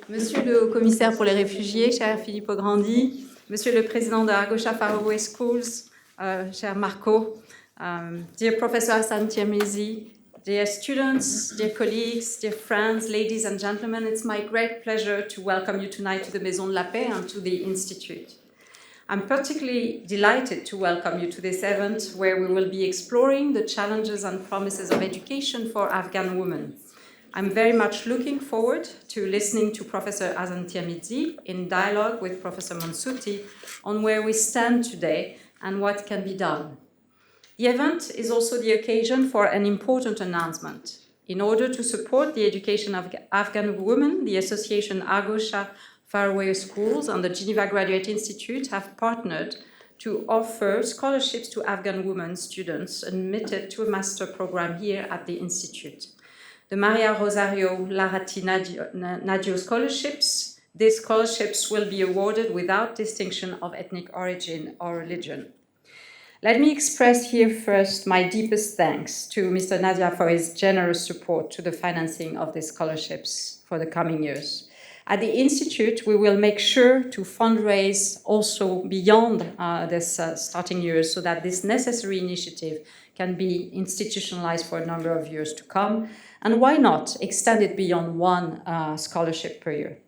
Monsieur le commissaire pour les réfugiés, cher Filippo Grandi, Monsieur le président de Arghosha Faraway Schools, cher Marco, dear Professor Ahsan-Tirmizi, dear students, dear colleagues, dear friends, ladies and gentlemen, it's my great pleasure to welcome you tonight to the Maison de la Paix and to the Institute. I'm particularly delighted to welcome you to this event where we will be exploring the challenges and promises of education for Afghan women. I'm very much looking forward to listening to Professor Ahsan-Tirmizi in dialogue with Professor Monsutti on where we stand today and what can be done. The event is also the occasion for an important announcement. In order to support the education of Afghan women, the Association Arghosha Faraway Schools and the Geneva Graduate Institute have partnered to offer scholarships to Afghan women students admitted to a master program here at the Institute. The Maria Rosario Larati Nadio scholarships. These scholarships will be awarded without distinction of ethnic origin or religion. Let me express here first my deepest thanks to Mr. Nadia for his generous support to the financing of these scholarships for the coming years. At the Institute, we will make sure to fundraise also beyond this starting years so that this necessary initiative can be institutionalized for a number of years to come. And why not extend it beyond one scholarship per year?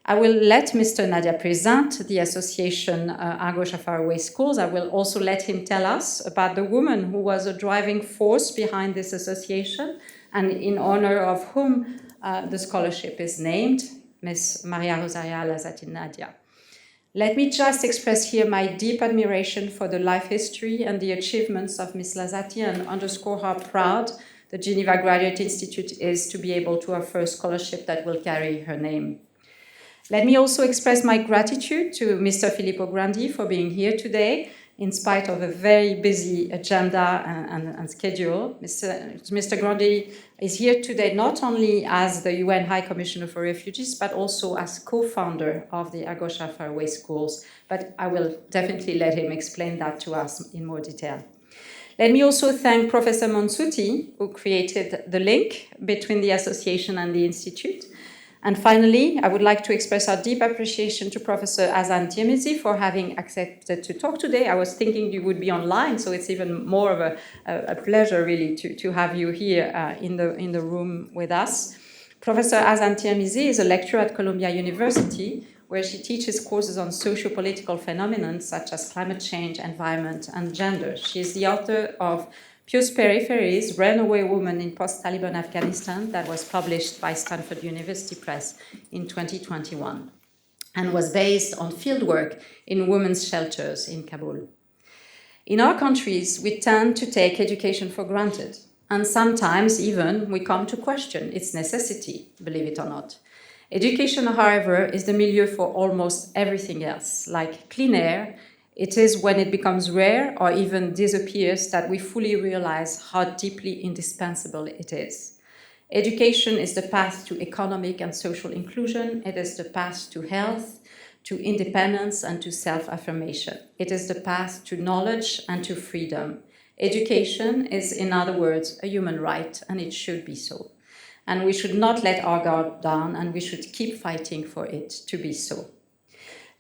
I will let Mr. Nadia present the Association Arghosha Faraway Schools. I will also let him tell us about the woman who was a driving force behind this association and in honor of whom the scholarship is named, Ms. Maria Rosaria Lazati Nadia. Let me just express here my deep admiration for the life history and the achievements of Ms. Lazati and underscore how proud the Geneva Graduate Institute is to be able to offer a scholarship that will carry her name. Let me also express my gratitude to Mr. Filippo Grandi for being here today, in spite of a very busy agenda and schedule. Mr. Grandi is here today not only as the UN High Commissioner for Refugees, but also as co-founder of the Arghosha Faraway Schools. But I will definitely let him explain that to us in more detail. Let me also thank Professor Monsutti, who created the link between the association and the Institute. And finally, I would like to express our deep appreciation to Professor Ahsan-Tirmizi for having accepted to talk today. I was thinking you would be online, so it's even more of a pleasure, really, to have you here in the room with us. Professor Ahsan-Tirmizi is a lecturer at Columbia University, where she teaches courses on socio-political phenomena such as climate change, environment, and gender. She is the author of Pious Peripheries, Runaway Woman in Post-Taliban Afghanistan, that was published by Stanford University Press in 2021 and was based on fieldwork in women's shelters in Kabul. In our countries, we tend to take education for granted, and sometimes even we come to question its necessity, believe it or not. Education, however, is the milieu for almost everything else, like clean air. It is when it becomes rare or even disappears that we fully realize how deeply indispensable it is. Education is the path to economic and social inclusion. It is the path to health, to independence, and to self-affirmation. It is the path to knowledge and to freedom. Education is, in other words, a human right, and it should be so. And we should not let our guard down, and we should keep fighting for it to be so.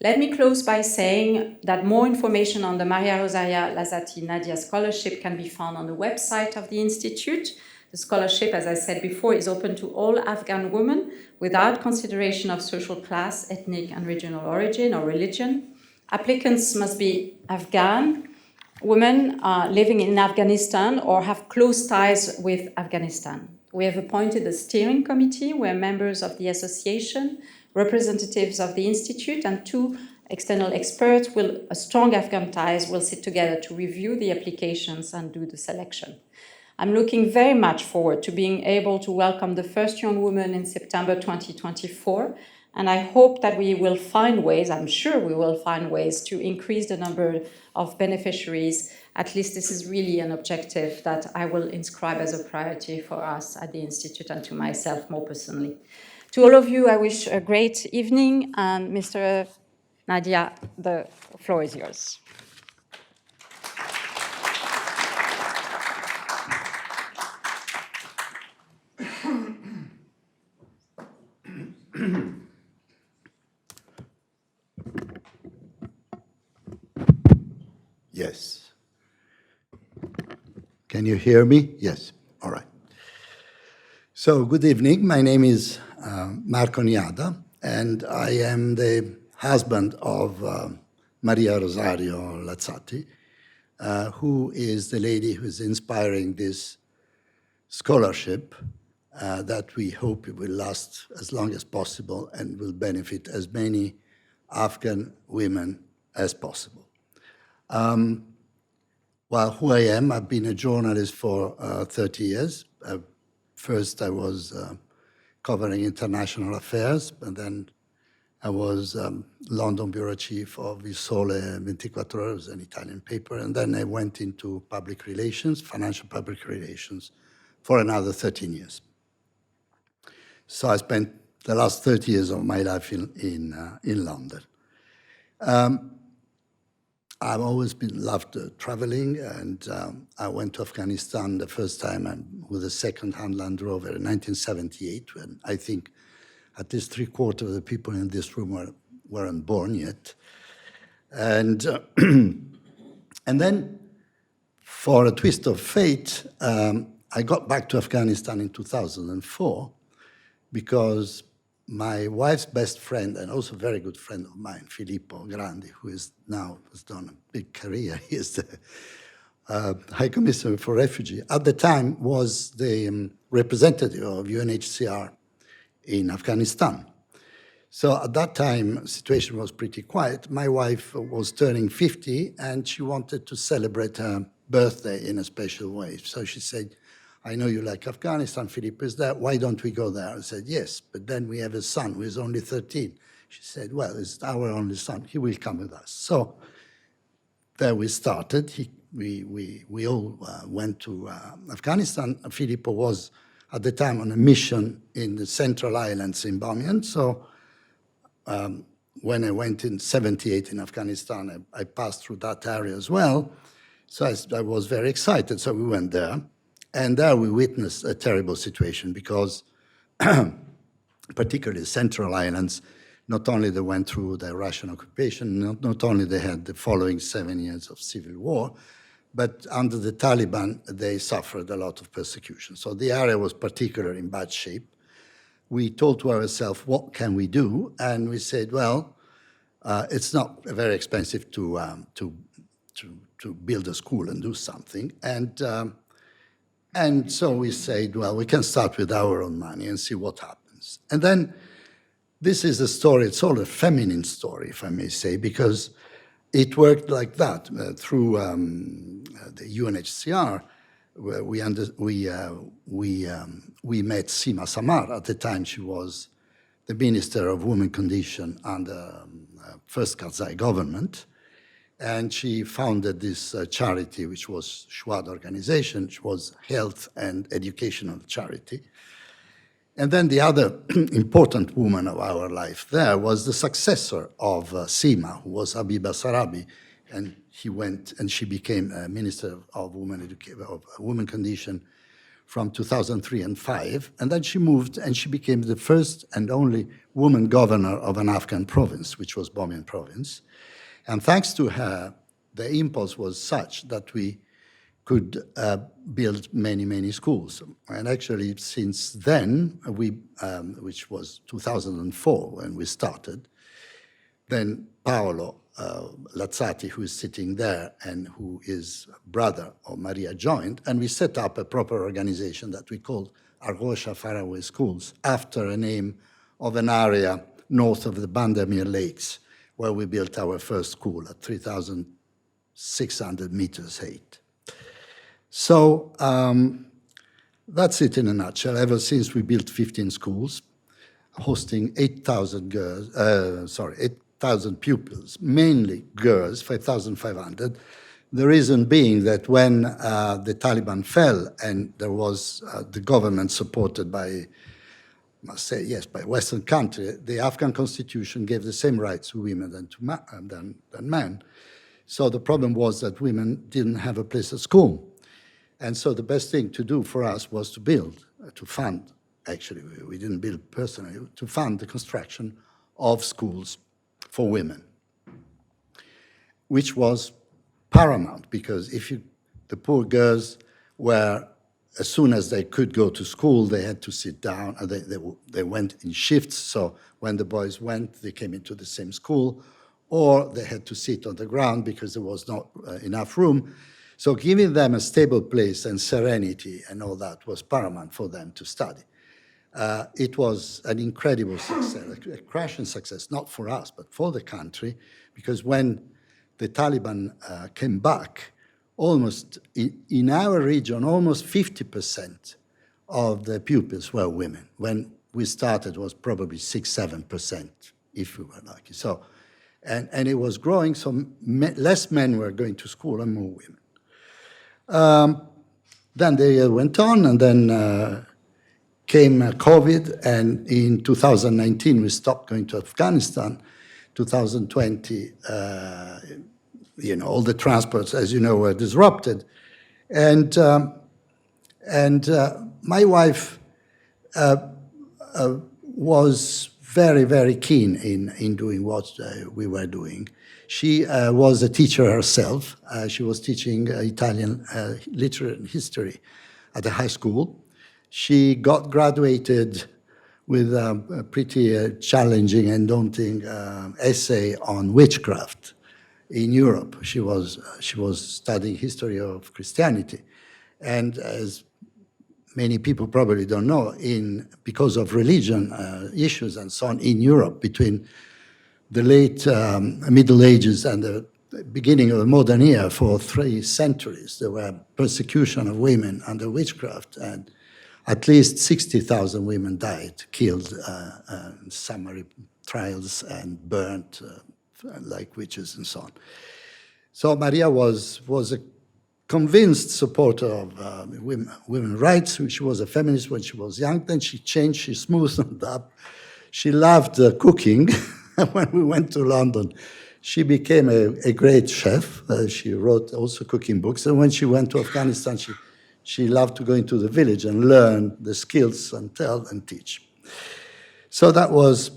Let me close by saying that more information on the Maria Rosaria Lazati Nadia Scholarship can be found on the website of the Institute. The scholarship, as I said before, is open to all Afghan women without consideration of social class, ethnic and regional origin or religion. Applicants must be Afghan women living in Afghanistan or have close ties with Afghanistan. We have appointed a steering committee where members of the association, representatives of the Institute, and two external experts with strong Afghan ties will sit together to review the applications and do the selection. I'm looking very much forward to being able to welcome the first young woman in September 2024, and I hope that we will find ways, I'm sure we will find ways to increase the number of beneficiaries. At least this is really an objective that I will inscribe as a priority for us at the Institute and to myself more personally. To all of you, I wish a great evening, and Mr. Nadia, the floor is yours. Yes. Can you hear me? Yes. All right. So good evening. My name is Marco Niada, and I am the husband of Maria Rosario Lazzati, who is the lady who is inspiring this scholarship that we hope it will last as long as possible and will benefit as many Afghan women as possible. Well, who I am, I've been a journalist for 30 years. First, I was covering international affairs, and then I was London bureau chief of Il Sole 24 Ore, an Italian paper, and then I went into public relations, financial public relations, for another 13 years. So I spent the last 30 years of my life in London. I've always loved traveling, and I went to Afghanistan the first time with a second-hand Land Rover in 1978, when I think at least 3/4 of the people in this room weren't born yet. And, and then, for a twist of fate, I got back to Afghanistan in 2004 because my wife's best friend, and also a very good friend of mine, Filippo Grandi, who is now has done a big career, he is the High Commissioner for Refugees, at the time was the representative of UNHCR in Afghanistan. So at that time, the situation was pretty quiet. My wife was turning 50, and she wanted to celebrate her birthday in a special way. So she said, I know you like Afghanistan, Filippo is there, why don't we go there? I said, yes, but then we have a son who is only 13. She said, well, it's our only son, he will come with us. So there we started. We all went to Afghanistan. Filippo was, at the time, on a mission in the Central Islands in Bamiyan. So when I went in 78 in Afghanistan, I passed through that area as well. So I was very excited, so we went there. And there we witnessed a terrible situation because particularly the Central Islands, not only they went through the Russian occupation, not only they had the following 7 years of civil war, but under the Taliban, they suffered a lot of persecution. So the area was particularly in bad shape. We told to ourselves, what can we do? And we said, well, it's not very expensive to build a school and do something. And so we said, well, we can start with our own money and see what happens. And then this is a story, it's all a feminine story, if I may say, because it worked like that. Through the UNHCR, where we met Sima Samar. At the time, she was the Minister of Women Condition under first Karzai government. And she founded this charity, which was Shuad organization, which was health and educational charity. And then the other important woman of our life there was the successor of Sima, who was Habiba Sarabi, and she became Minister of Women Condition from 2003 and 2005. And then she moved, and she became the first and only woman governor of an Afghan province, which was Bamiyan province. And thanks to her, the impulse was such that we could build many, many schools. And actually, since then, which was 2004 when we started, then Paolo Lazzati, who is sitting there and who is brother of Maria, joined, and we set up a proper organization that we called Arghosha Faraway Schools, after a name of an area north of the Bandamir Lakes, where we built our first school at 3,600 meters height. So that's it in a nutshell. Ever since we built 15 schools, hosting 8,000 pupils, mainly girls, 5,500. The reason being that when the Taliban fell and there was the government supported by, must say, yes, by Western country, the Afghan constitution gave the same rights to women than men. So the problem was that women didn't have a place at school. And so the best thing to do for us was to build, to fund, actually, we didn't build personally, to fund the construction of schools for women, which was paramount, because the poor girls were, as soon as they could go to school, they had to sit down. They went in shifts, so when the boys went, they came into the same school, or they had to sit on the ground because there was not enough room. So giving them a stable place and serenity and all that was paramount for them to study. It was an incredible success, a crashing success, not for us, but for the country, because when the Taliban came back, almost, in our region, almost 50% of the pupils were women. When we started, it was probably 6-7%, if we were lucky. So, and it was growing, so less men were going to school and more women. Then the year went on, and then came COVID, and in 2019 we stopped going to Afghanistan. 2020, all the transports, as you know, were disrupted, and my wife was very, very keen in doing what we were doing. She was a teacher herself. She was teaching Italian literature and history at a high school. She got graduated with a pretty challenging and daunting essay on witchcraft in Europe. She was studying history of Christianity, and as many people probably don't know, because of religion issues and so on in Europe between the late Middle Ages and the beginning of the modern era, for 3 centuries, there were persecution of women under witchcraft, and at least 60,000 women died, killed, summary trials, and burnt like witches and so on. So Maria was a convinced supporter of women's rights. She was a feminist when she was young. Then she changed, she smoothed up. She loved cooking. When we went to London, she became a great chef. She wrote also cooking books. And when she went to Afghanistan, she loved to go into the village and learn the skills and tell and teach. So that was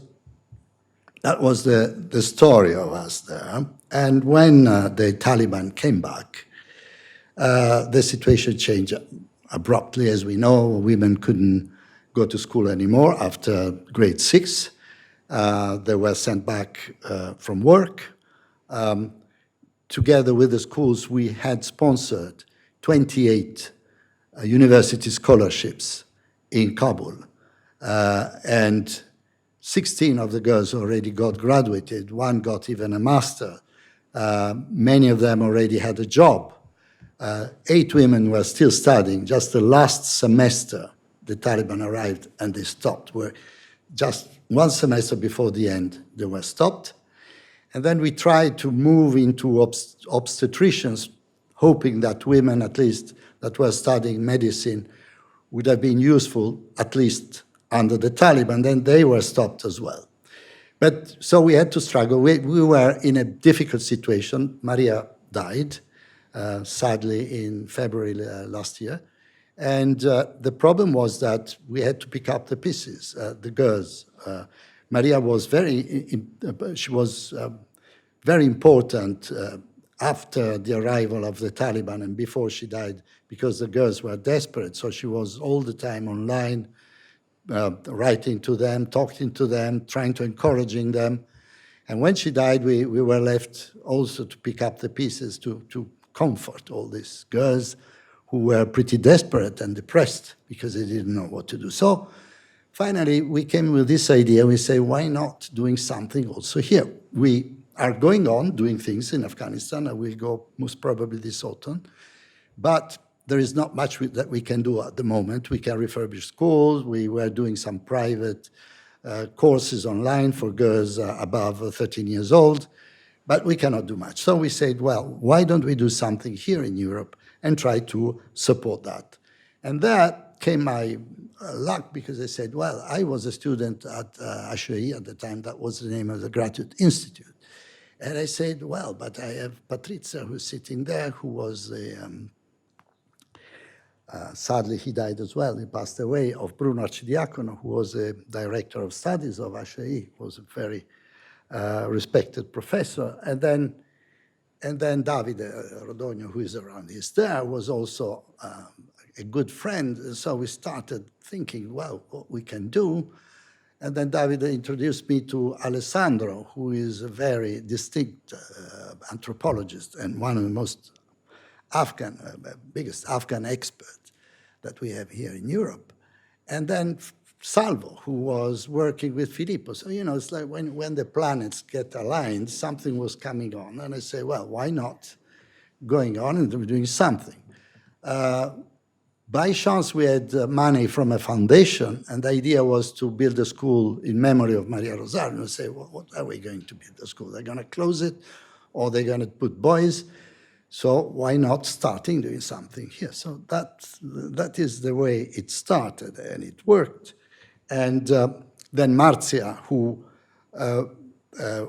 the story of us there. And when the Taliban came back, the situation changed abruptly. As we know, women couldn't go to school anymore after grade 6. They were sent back from work. Together with the schools, we had sponsored 28 university scholarships in Kabul. And 16 of the girls already got graduated. One got even a master. Many of them already had a job. 8 women were still studying. Just the last semester, the Taliban arrived and they stopped. Just one semester before the end, they were stopped. And then we tried to move into obstetricians, hoping that women, at least, that were studying medicine would have been useful, at least under the Taliban. Then they were stopped as well. But so we had to struggle. We were in a difficult situation. Maria died, sadly, in February last year. And the problem was that we had to pick up the pieces, the girls. Maria was very important after the arrival of the Taliban and before she died, because the girls were desperate. So she was all the time online, writing to them, talking to them, trying to encouraging them. And when she died, we were left also to pick up the pieces to comfort all these girls who were pretty desperate and depressed because they didn't know what to do. So finally, we came with this idea. We say, why not doing something also here? We are going on doing things in Afghanistan. I will go most probably this autumn. But there is not much that we can do at the moment. We can refurbish schools. We were doing some private courses online for girls above 13 years old. But we cannot do much. So we said, well, why don't we do something here in Europe and try to support that? And that came my luck, because I said, well, I was a student at HEI at the time. That was the name of the Graduate Institute. And I said, well, but I have Patrizia, who's sitting there, who was sadly, he died as well. He passed away, of Bruno Arcidiacono, who was the director of studies of HEI, was a very respected professor. And then And then Davide Rodogno, who is around, is there, was also a good friend. So we started thinking, well, what we can do. And then Davide introduced me to Alessandro, who is a very distinct anthropologist and one of the most biggest Afghan experts that we have here in Europe. And then Salvo, who was working with Filippo. So, you know, it's like when the planets get aligned, something was coming on. And I say, well, why not going on and doing something? By chance, we had money from a foundation, and the idea was to build a school in memory of Maria Rosario. And say, well, what are we going to build a school? They're going to close it, or they're going to put boys. So why not starting doing something here? So that is the way it started, and it worked. And then Marzia, who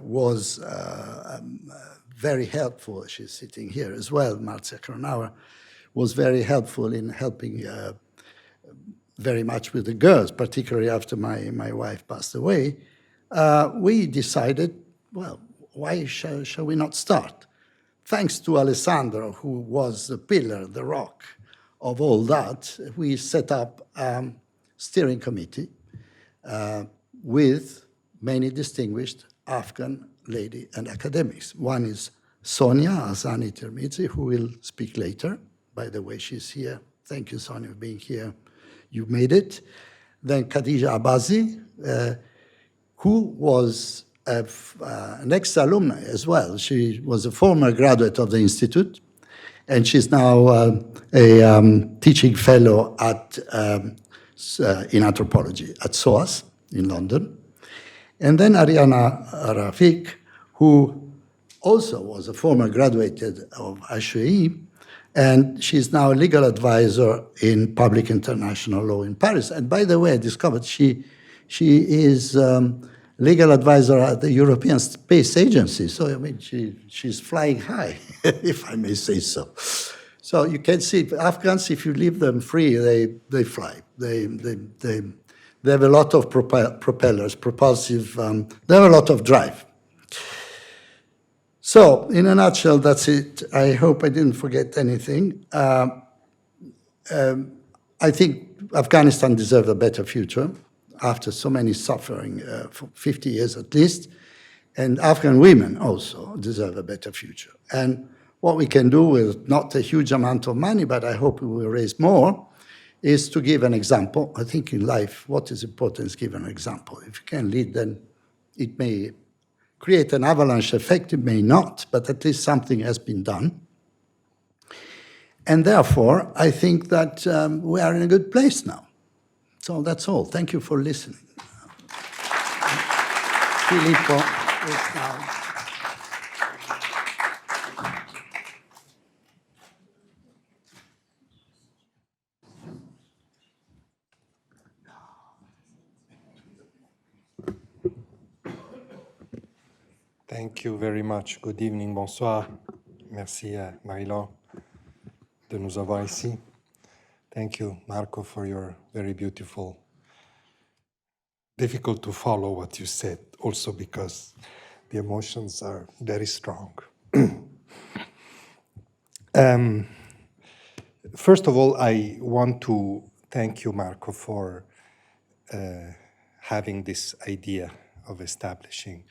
was very helpful, she's sitting here as well, Marzia Kronauer, was very helpful in helping very much with the girls, particularly after my wife passed away. We decided, well, why shall we not start? Thanks to Alessandro, who was the pillar, the rock of all that, we set up a steering committee with many distinguished Afghan lady and academics. One is Sonia Ahsan-Tirmizi, who will speak later. By the way, she's here. Thank you, Sonia, for being here. You made it. Then Khadija Abazi, who was an ex-alumni as well. She was a former graduate of the Institute, and she's now a teaching fellow in anthropology at SOAS in London. And then Ariana Rafiq, who also was a former graduate of HEI, and she's now a legal advisor in public international law in Paris. And by the way, I discovered she is legal advisor at the European Space Agency. So, I mean, she's flying high, if I may say so. So you can see, Afghans, if you leave them free, they fly. They have a lot of propellers, propulsive, they have a lot of drive. So, in a nutshell, that's it. I hope I didn't forget anything. I think Afghanistan deserves a better future after so many suffering for 50 years at least. And Afghan women also deserve a better future. And what we can do with not a huge amount of money, but I hope we will raise more, is to give an example. I think in life, what is important is give an example. If you can lead, then it may create an avalanche effect, it may not, but at least something has been done. And therefore, I think that we are in a good place now. So that's all. Thank you for listening. Filippo is now. Thank you very much. Good evening, bonsoir. Merci à Marie-Laure de nous avoir ici. Thank you, Marco, for your very beautiful, difficult to follow what you said, also because the emotions are very strong. First of all, I want to thank you, Marco, for having this idea of establishing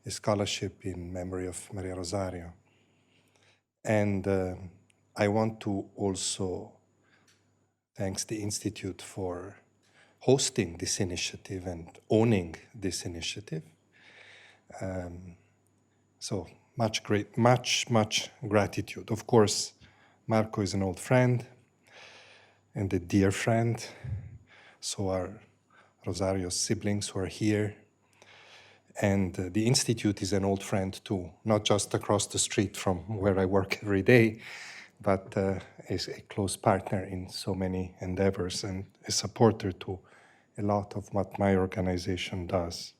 a scholarship in memory of Maria Rosario. And I want to also thank the Institute for hosting this initiative and owning this initiative. So much gratitude. Of course, Marco is an old friend and a dear friend. So are Rosario's siblings who are here. And the Institute is an old friend too, not just across the street from where I work every day, but is a close partner in so many endeavors and a supporter to a lot of what my organization does.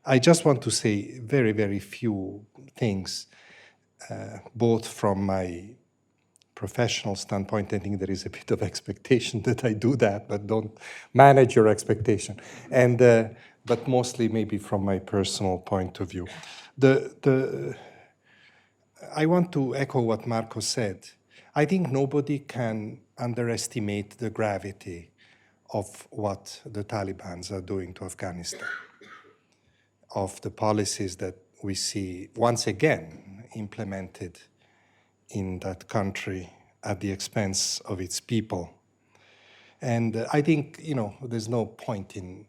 I just want to say very, very few things, both from my professional standpoint. I think there is a bit of expectation that I do that, but don't manage your expectation. And but mostly maybe from my personal point of view. I want to echo what Marco said. I think nobody can underestimate the gravity of what the Taliban are doing to Afghanistan, of the policies that we see once again implemented in that country at the expense of its people. And I think, there's no point in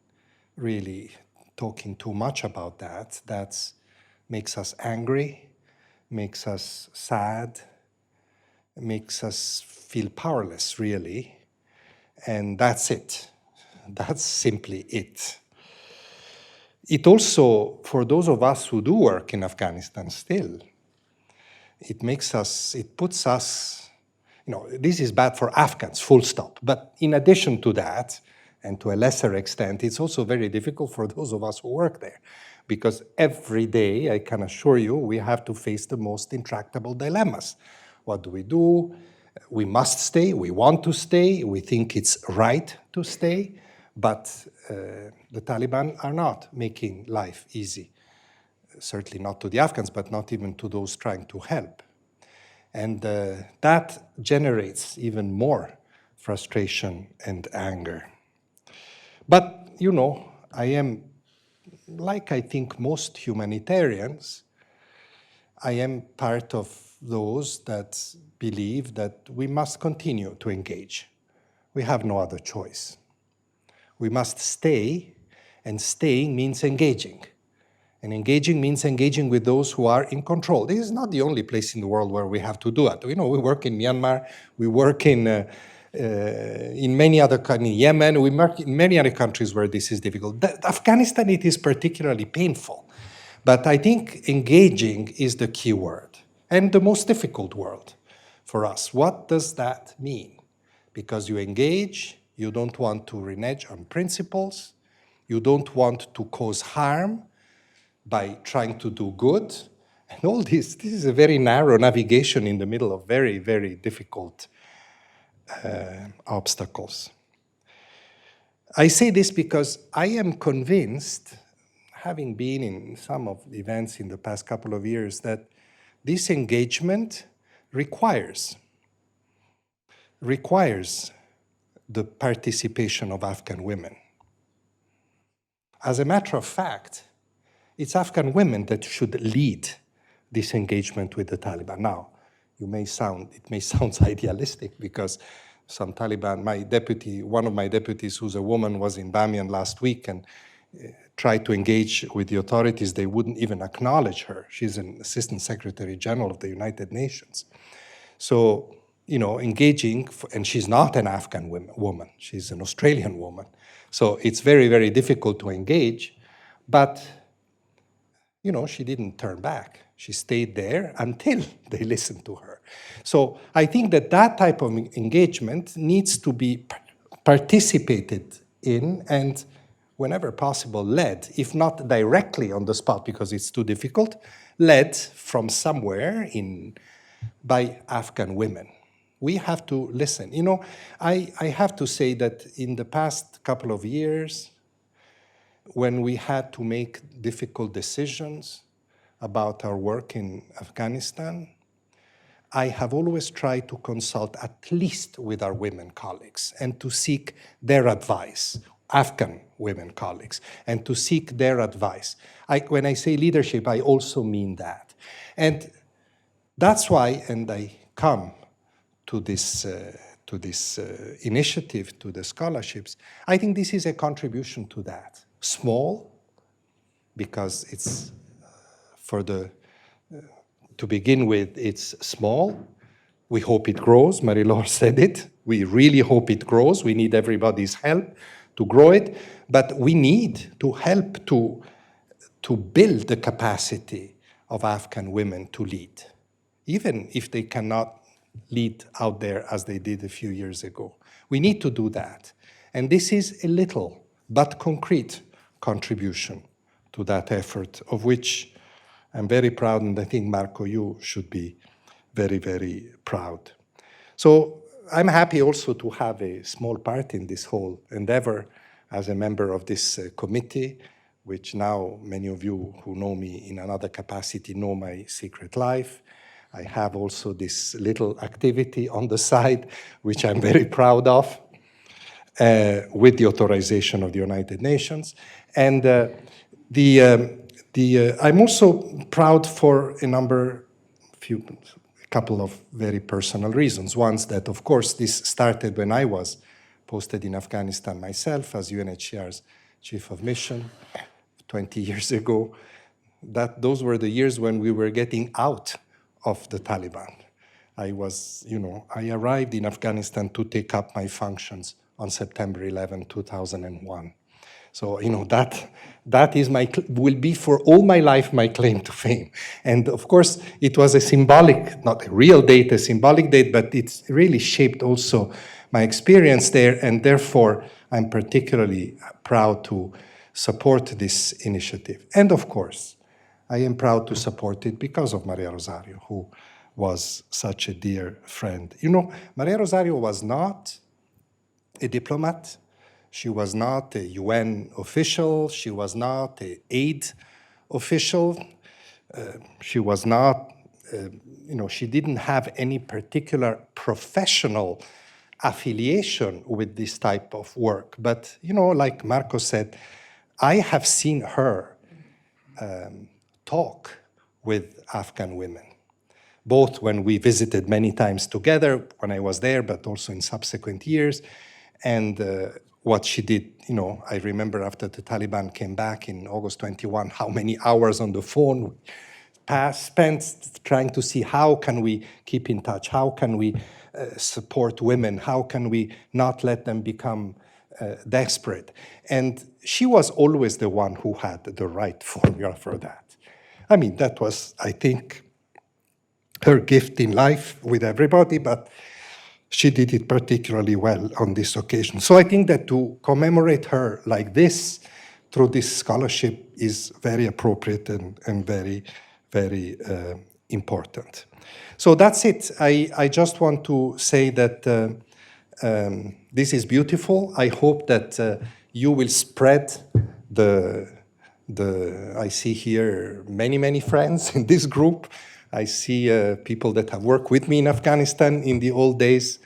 really talking too much about that. That makes us angry, makes us sad, makes us feel powerless, really. And that's it. That's simply it. It also, for those of us who do work in Afghanistan still, it puts us, this is bad for Afghans, full stop. But in addition to that, and to a lesser extent, it's also very difficult for those of us who work there. Because every day, I can assure you, we have to face the most intractable dilemmas. What do we do? We must stay, we want to stay, we think it's right to stay, but the Taliban are not making life easy. Certainly not to the Afghans, but not even to those trying to help. And that generates even more frustration and anger. But, I am, like I think most humanitarians, I am part of those that believe that we must continue to engage. We have no other choice. We must stay, and staying means engaging. And engaging means engaging with those who are in control. This is not the only place in the world where we have to do it. We work in Myanmar, we work in many other countries, in Yemen, we work in many other countries where this is difficult. Afghanistan, it is particularly painful. But I think engaging is the key word, and the most difficult word for us. What does that mean? Because you engage, you don't want to renege on principles, you don't want to cause harm by trying to do good, and all this is a very narrow navigation in the middle of very, very difficult obstacles. I say this because I am convinced, having been in some of the events in the past couple of years, that this engagement requires the participation of Afghan women. As a matter of fact, it's Afghan women that should lead this engagement with the Taliban. Now, it may sound idealistic because some Taliban, one of my deputies who's a woman was in Bamiyan last week and tried to engage with the authorities. They wouldn't even acknowledge her. She's an Assistant Secretary General of the United Nations. So, engaging, and she's not an Afghan woman, she's an Australian woman. So it's very, very difficult to engage, but she didn't turn back. She stayed there until they listened to her. So I think that type of engagement needs to be participated in and, whenever possible, led, if not directly on the spot because it's too difficult, led from somewhere by Afghan women. We have to listen. I have to say that in the past couple of years, when we had to make difficult decisions about our work in Afghanistan, I have always tried to consult at least with our women colleagues and to seek their advice, Afghan women colleagues, and to seek their advice. When I say leadership, I also mean that. And that's why, and I come to this initiative, to the scholarships, I think this is a contribution to that. Small, because it's to begin with, it's small. We hope it grows. Marie-Laure said it. We really hope it grows. We need everybody's help to grow it. But we need to help to build the capacity of Afghan women to lead, even if they cannot lead out there as they did a few years ago. We need to do that. And this is a little but concrete contribution to that effort, of which I'm very proud, and I think, Marco, you should be very, very proud. So I'm happy also to have a small part in this whole endeavor as a member of this committee, which now many of you who know me in another capacity know my secret life. I have also this little activity on the side, which I'm very proud of, with the authorization of the United Nations. And I'm also proud for a couple of very personal reasons. One is that, of course, this started when I was posted in Afghanistan myself as UNHCR's chief of mission 20 years ago. Those were the years when we were getting out of the Taliban. I arrived in Afghanistan to take up my functions on September 11, 2001. So, that is will be for all my life my claim to fame. And of course, it was a symbolic, not a real date, a symbolic date, but it's really shaped also my experience there. And therefore, I'm particularly proud to support this initiative. And of course, I am proud to support it because of Maria Rosario, who was such a dear friend. Maria Rosario was not a diplomat. She was not a UN official. She was not an aid official. She was not, she didn't have any particular professional affiliation with this type of work. But, like Marco said, I have seen her talk with Afghan women, both when we visited many times together, when I was there, but also in subsequent years. And what she did, I remember after the Taliban came back in August 21, how many hours on the phone spent trying to see how can we keep in touch, how can we support women, how can we not let them become desperate. And she was always the one who had the right formula for that. I mean, that was, I think, her gift in life with everybody, but she did it particularly well on this occasion. So I think that to commemorate her like this, through this scholarship, is very appropriate and very, very important. So that's it. I just want to say that this is beautiful. I hope that you will spread I see here many, many friends in this group. I see people that have worked with me in Afghanistan in the old days.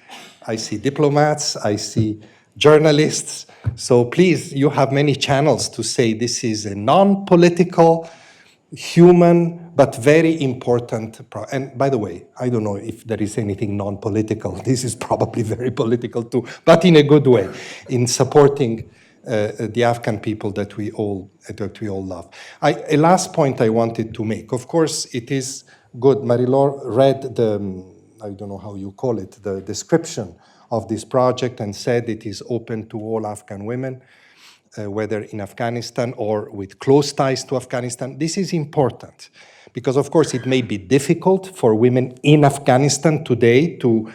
I see diplomats, I see journalists. So please, you have many channels to say this is a non-political, human, but very important. And by the way, I don't know if there is anything non-political. This is probably very political too, but in a good way, in supporting the Afghan people that we all love. A last point I wanted to make. Of course, it is good. Marie-Laure read I don't know how you call it, the description of this project and said it is open to all Afghan women, whether in Afghanistan or with close ties to Afghanistan. This is important because, of course, it may be difficult for women in Afghanistan today to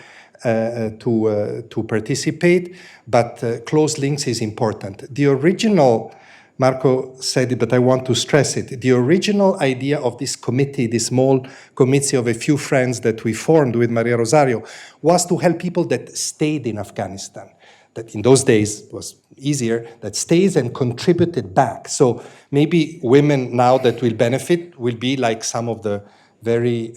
participate, but close links is important. The original, Marco said it, but I want to stress it. The original idea of this committee, this small committee of a few friends that we formed with Maria Rosario, was to help people that stayed in Afghanistan. That in those days was easier, that stays and contributed back. So maybe women now that will benefit will be like some of the very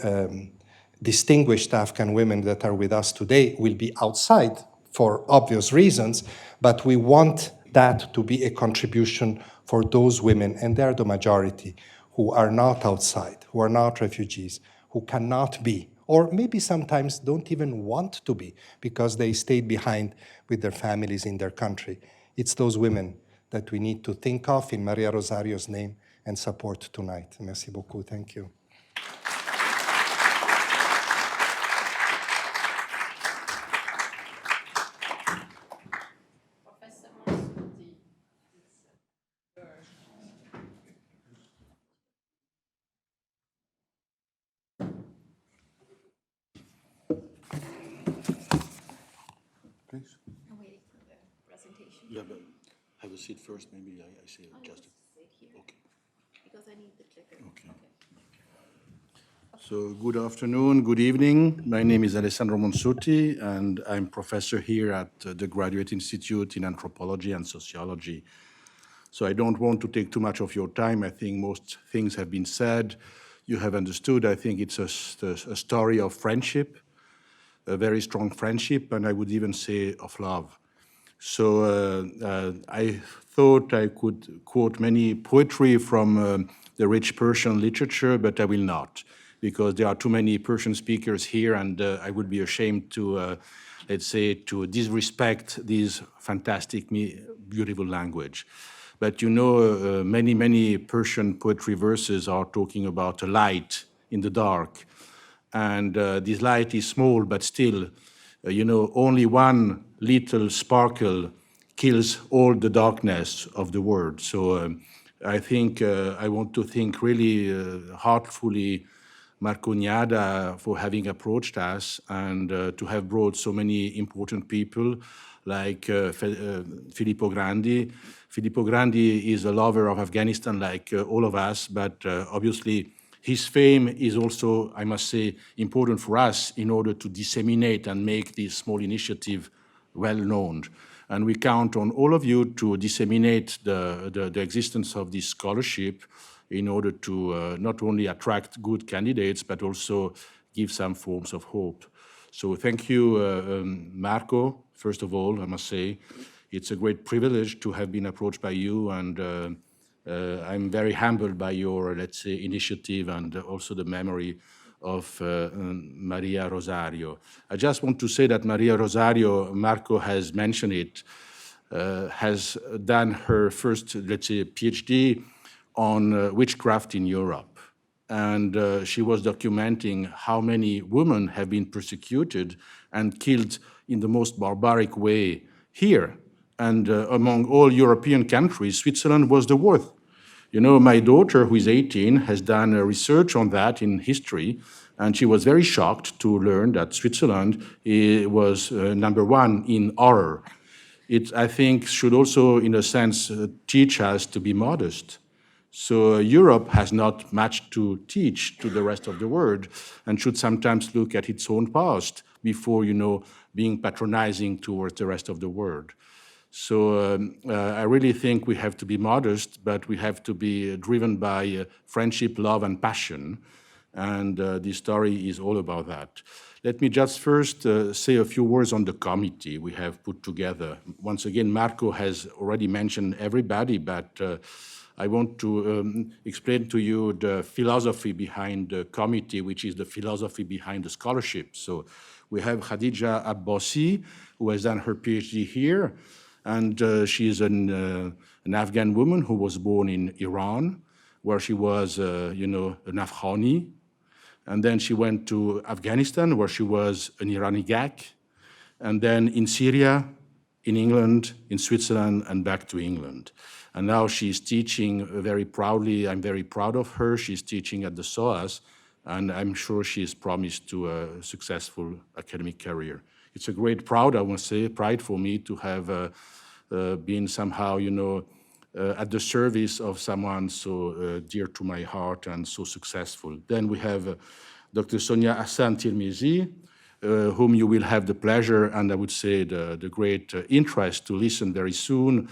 distinguished Afghan women that are with us today will be outside for obvious reasons, but we want that to be a contribution for those women, and they're the majority, who are not outside, who are not refugees, who cannot be, or maybe sometimes don't even want to be, because they stayed behind with their families in their country. It's those women that we need to think of in Maria Rosario's name and support tonight. Merci beaucoup. Thank you. Please. I'm waiting for the presentation. Yeah, but have a seat first. Maybe I say just. Sit here. Okay. Because I need the clicker. Okay. So good afternoon, good evening. My name is Alessandro Monsutti, and I'm professor here at the Graduate Institute in Anthropology and Sociology. So I don't want to take too much of your time. I think most things have been said. you have understood, I think it's a story of friendship, a very strong friendship, and I would even say of love. So I thought I could quote many poetry from the rich Persian literature, but I will not, because there are too many Persian speakers here, and I would be ashamed to, let's say, to disrespect this fantastic, beautiful language. But you know, many Persian poetry verses are talking about a light in the dark. And this light is small, but still, you know, only one little sparkle kills all the darkness of the world. So I think I want to thank really heartfully Marco Niada for having approached us and to have brought so many important people like Filippo Grandi. Filippo Grandi is a lover of Afghanistan like all of us, but obviously his fame is also, I must say, important for us in order to disseminate and make this small initiative well known. And we count on all of you to disseminate the existence of this scholarship in order to not only attract good candidates, but also give some forms of hope. So thank you, Marco, first of all, I must say. It's a great privilege to have been approached by you, and I'm very humbled by your, let's say, initiative and also the memory of Maria Rosario. I just want to say that Maria Rosario, Marco has mentioned it, has done her first, let's say, PhD on witchcraft in Europe. And she was documenting how many women have been persecuted and killed in the most barbaric way here. And among all European countries, Switzerland was the worst. You know, my daughter, who is 18, has done research on that in history, and she was very shocked to learn that Switzerland was number one in horror. It, I think, should also, in a sense, teach us to be modest. So Europe has not much to teach to the rest of the world and should sometimes look at its own past before, you know, being patronizing towards the rest of the world. So I really think we have to be modest, but we have to be driven by friendship, love, and passion. And this story is all about that. Let me just first say a few words on the committee we have put together. Once again, Marco has already mentioned everybody, but I want to explain to you the philosophy behind the committee, which is the philosophy behind the scholarship. So we have Khadija Abbasi, who has done her PhD here. And she is an Afghan woman who was born in Iran, where she was, you know, an Afghani. And then she went to Afghanistan, where she was an Irani GAC. And then in Syria, in England, in Switzerland, and back to England. And now she's teaching very proudly. I'm very proud of her. She's teaching at the SOAS, and I'm sure she's promised to a successful academic career. It's a great pride, I want to say, pride for me to have been somehow, you know, at the service of someone so dear to my heart and so successful. Then we have Dr. Sonia Ahsan-Tirmizi, whom you will have the pleasure and I would say the great interest to listen very soon.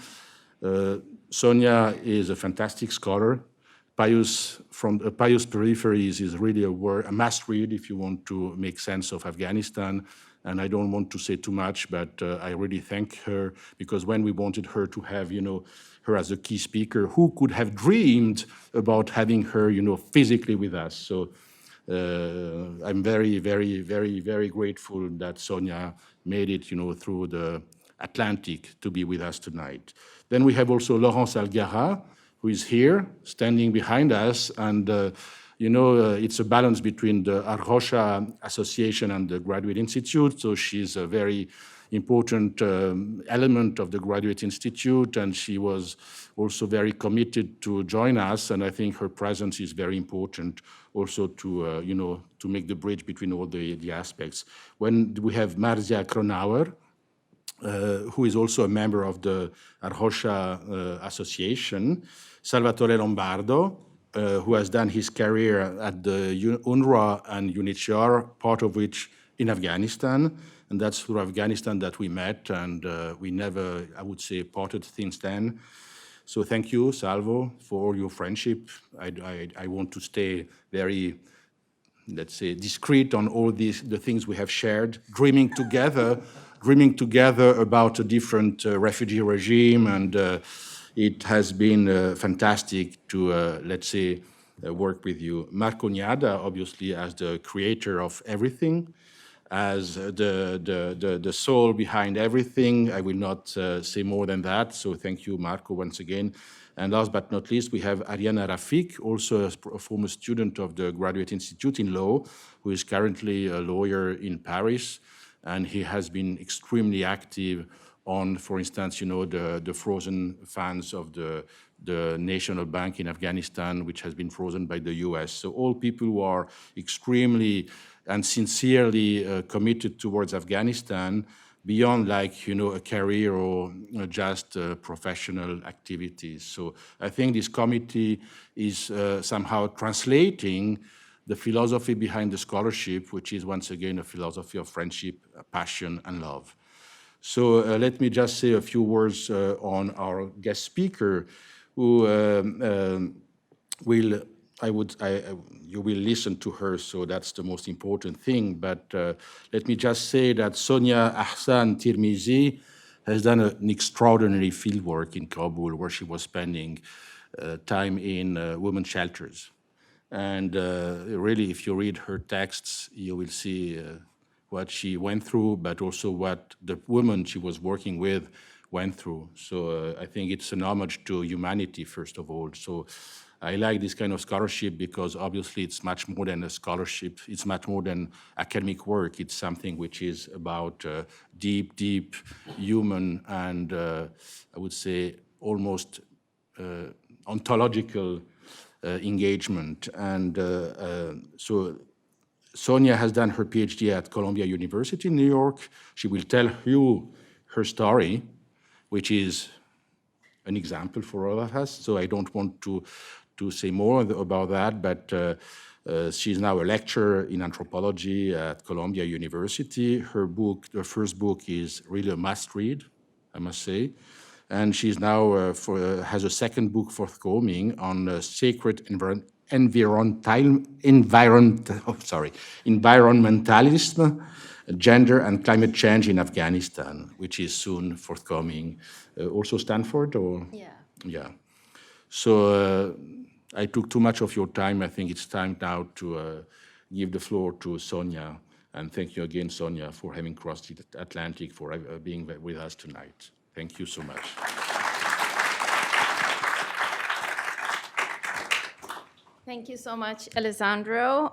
Sonia is a fantastic scholar. Pious Peripheries is really a must read if you want to make sense of Afghanistan. And I don't want to say too much, but I really thank her, because when we wanted her to have, you know, her as a key speaker, who could have dreamed about having her, you know, physically with us? So I'm very, very, very, very grateful that Sonia made it, you know, through the Atlantic to be with us tonight. Then we have also Laurence Algara, who is here, standing behind us, and you know, it's a balance between the Arghosha Association and the Graduate Institute, so she's a very important element of the Graduate Institute, and she was also very committed to join us, and I think her presence is very important also to, you know, to make the bridge between all the aspects. When we have Marzia Kronauer, who is also a member of the Arghosha Association, Salvatore Lombardo, who has done his career at the UNRWA and UNHCR, part of which in Afghanistan, and that's through Afghanistan that we met, and we never, I would say, parted since then. So thank you, Salvo, for all your friendship. I want to stay very, let's say, discreet on all the things we have shared, dreaming together about a different refugee regime, and it has been fantastic to, let's say, work with you. Marco Niada, obviously, as the creator of everything, as the soul behind everything. I will not say more than that, so thank you, Marco, once again. And last but not least, we have Ariana Rafik, also a former student of the Graduate Institute in Law, who is currently a lawyer in Paris, and he has been extremely active on, for instance, the frozen funds of the National Bank in Afghanistan, which has been frozen by the US. So all people who are extremely and sincerely committed towards Afghanistan, beyond a career or just professional activities. So I think this committee is somehow translating the philosophy behind the scholarship, which is once again a philosophy of friendship, passion, and love. So let me just say a few words on our guest speaker, who you will listen to her, so that's the most important thing. But let me just say that Sonia Ahsan-Tirmizi has done an extraordinary fieldwork in Kabul, where she was spending time in women's shelters. And really, if you read her texts, you will see what she went through, but also what the women she was working with went through. So I think it's an homage to humanity, first of all. So I like this kind of scholarship because obviously it's much more than a scholarship. It's much more than academic work. It's something which is about deep human and I would say almost ontological engagement. And so Sonia has done her PhD at Columbia University in New York. She will tell you her story, which is an example for all of us. So I don't want to say more about that, but she's now a lecturer in anthropology at Columbia University. Her first book is really a must read, I must say. And she's now has a second book forthcoming on sacred environmentalism, gender and climate change in Afghanistan, which is soon forthcoming. Also Stanford, or? Yeah. Yeah. So I took too much of your time. I think it's time now to give the floor to Sonia. And thank you again, Sonia, for having crossed the Atlantic, for being with us tonight. Thank you so much. Thank you so much, Alessandro,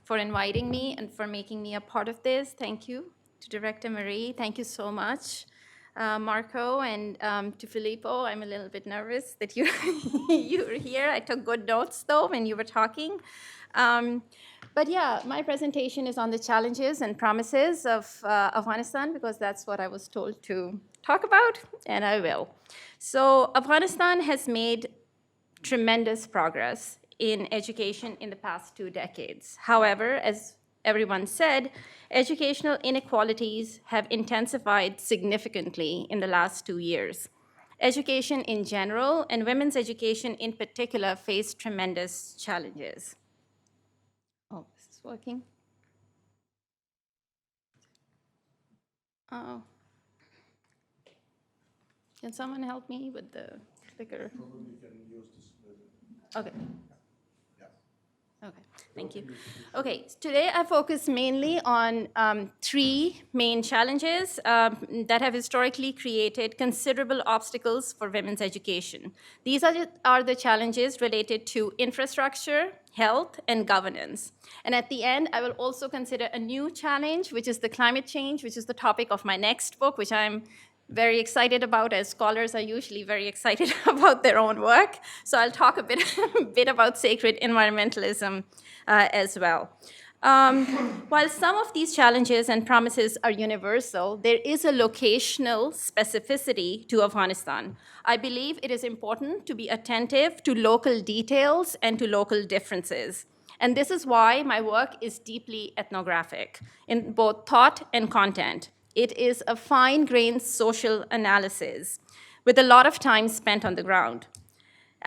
for inviting me and for making me a part of this. Thank you to Director Marie. Thank you so much, Marco, and to Filippo. I'm a little bit nervous that you're here. I took good notes, though, when you were talking. But yeah, my presentation is on the challenges and promises of Afghanistan, because that's what I was told to talk about, and I will. So Afghanistan has made tremendous progress in education in the past 2 decades. However, as everyone said, educational inequalities have intensified significantly in the last 2 years. Education in general and women's education in particular face tremendous challenges. Oh, is this working? Oh. Can someone help me with the clicker? Probably you can use this. Okay. Okay, thank you. Okay, today I focus mainly on 3 main challenges that have historically created considerable obstacles for women's education. These are the challenges related to infrastructure, health, and governance. And at the end, I will also consider a new challenge, which is the climate change, which is the topic of my next book, which I'm very excited about, as scholars are usually very excited about their own work. So I'll talk a bit about sacred environmentalism as well. While some of these challenges and promises are universal, there is a locational specificity to Afghanistan. I believe it is important to be attentive to local details and to local differences. And this is why my work is deeply ethnographic in both thought and content. It is a fine-grained social analysis. with a lot of time spent on the ground.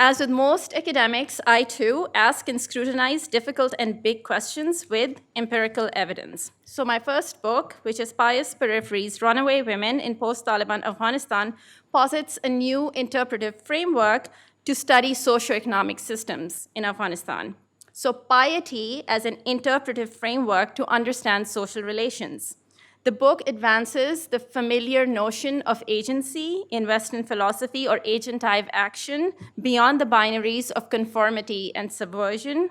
As with most academics, I too ask and scrutinize difficult and big questions with empirical evidence. So my first book, which is Pious Peripheries, Runaway Women in Post-Taliban Afghanistan, posits a new interpretive framework to study socioeconomic systems in Afghanistan. So piety as an interpretive framework to understand social relations. The book advances the familiar notion of agency in Western philosophy or agentive action beyond the binaries of conformity and subversion.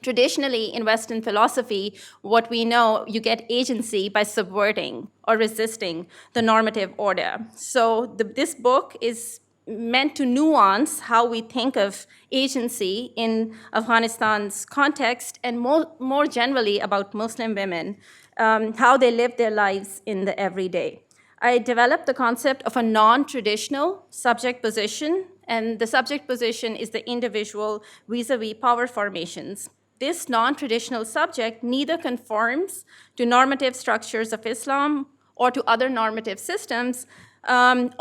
Traditionally, in Western philosophy, what we know, you get agency by subverting or resisting the normative order. So this book is meant to nuance how we think of agency in Afghanistan's context and more generally about Muslim women, how they live their lives in the everyday. I developed the concept of a non-traditional subject position, and the subject position is the individual vis-a-vis power formations. This non-traditional subject neither conforms to normative structures of Islam or to other normative systems, and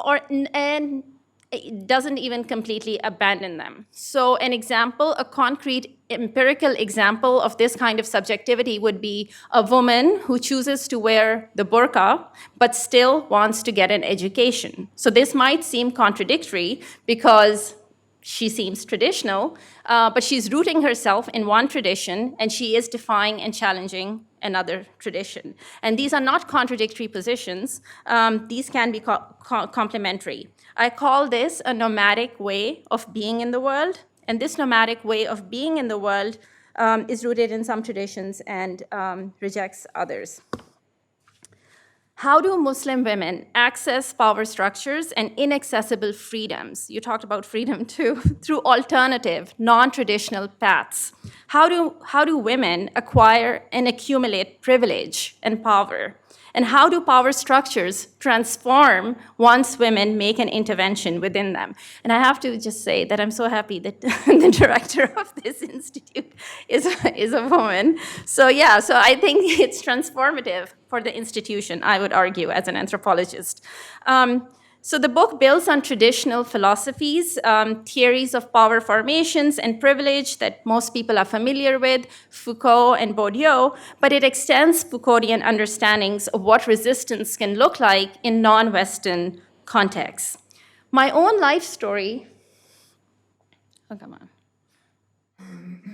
it doesn't even completely abandon them. So an example, a concrete empirical example of this kind of subjectivity would be a woman who chooses to wear the burqa, but still wants to get an education. So this might seem contradictory because she seems traditional, but she's rooting herself in one tradition, and she is defying and challenging another tradition. And these are not contradictory positions. These can be complementary. I call this a nomadic way of being in the world, and this nomadic way of being in the world is rooted in some traditions and rejects others. How do Muslim women access power structures and inaccessible freedoms? You talked about freedom too, through alternative, non-traditional paths. How do women acquire and accumulate privilege and power? And how do power structures transform once women make an intervention within them? And I have to just say that I'm so happy that the director of this institute is a woman. So yeah, so I think it's transformative for the institution, I would argue, as an anthropologist. So the book builds on traditional philosophies, theories of power formations and privilege that most people are familiar with, Foucault and Bourdieu, but it extends Foucauldian understandings of what resistance can look like in non-Western contexts. My own life story, oh, come on.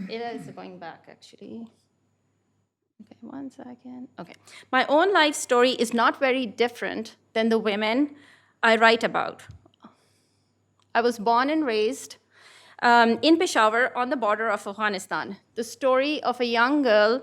It is going back, actually. Okay, 1 second. Okay. My own life story is not very different than the women I write about. I was born and raised in Peshawar on the border of Afghanistan. The story of a young girl,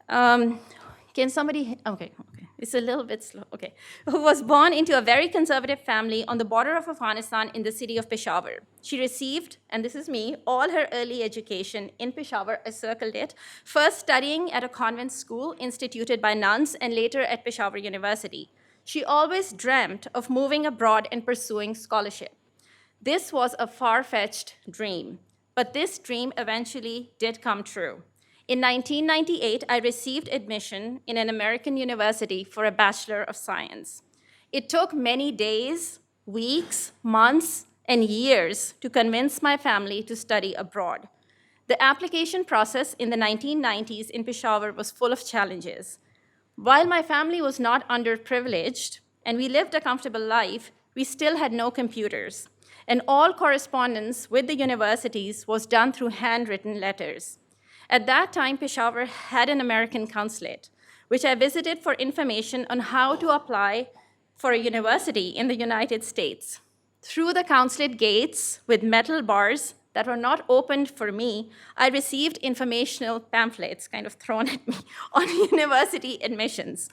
can somebody, okay, it's a little bit slow, okay, who was born into a very conservative family on the border of Afghanistan in the city of Peshawar. She received, and this is me, all her early education in Peshawar, I circled it, first studying at a convent school instituted by nuns and later at Peshawar University. She always dreamt of moving abroad and pursuing scholarship. This was a far-fetched dream, but this dream eventually did come true. In 1998, I received admission in an American university for a Bachelor of Science. It took many days, weeks, months, and years to convince my family to study abroad. The application process in the 1990s in Peshawar was full of challenges. While my family was not underprivileged and we lived a comfortable life, we still had no computers. And all correspondence with the universities was done through handwritten letters. At that time, Peshawar had an American consulate, which I visited for information on how to apply for a university in the United States. Through the consulate gates with metal bars that were not opened for me, I received informational pamphlets kind of thrown at me on university admissions.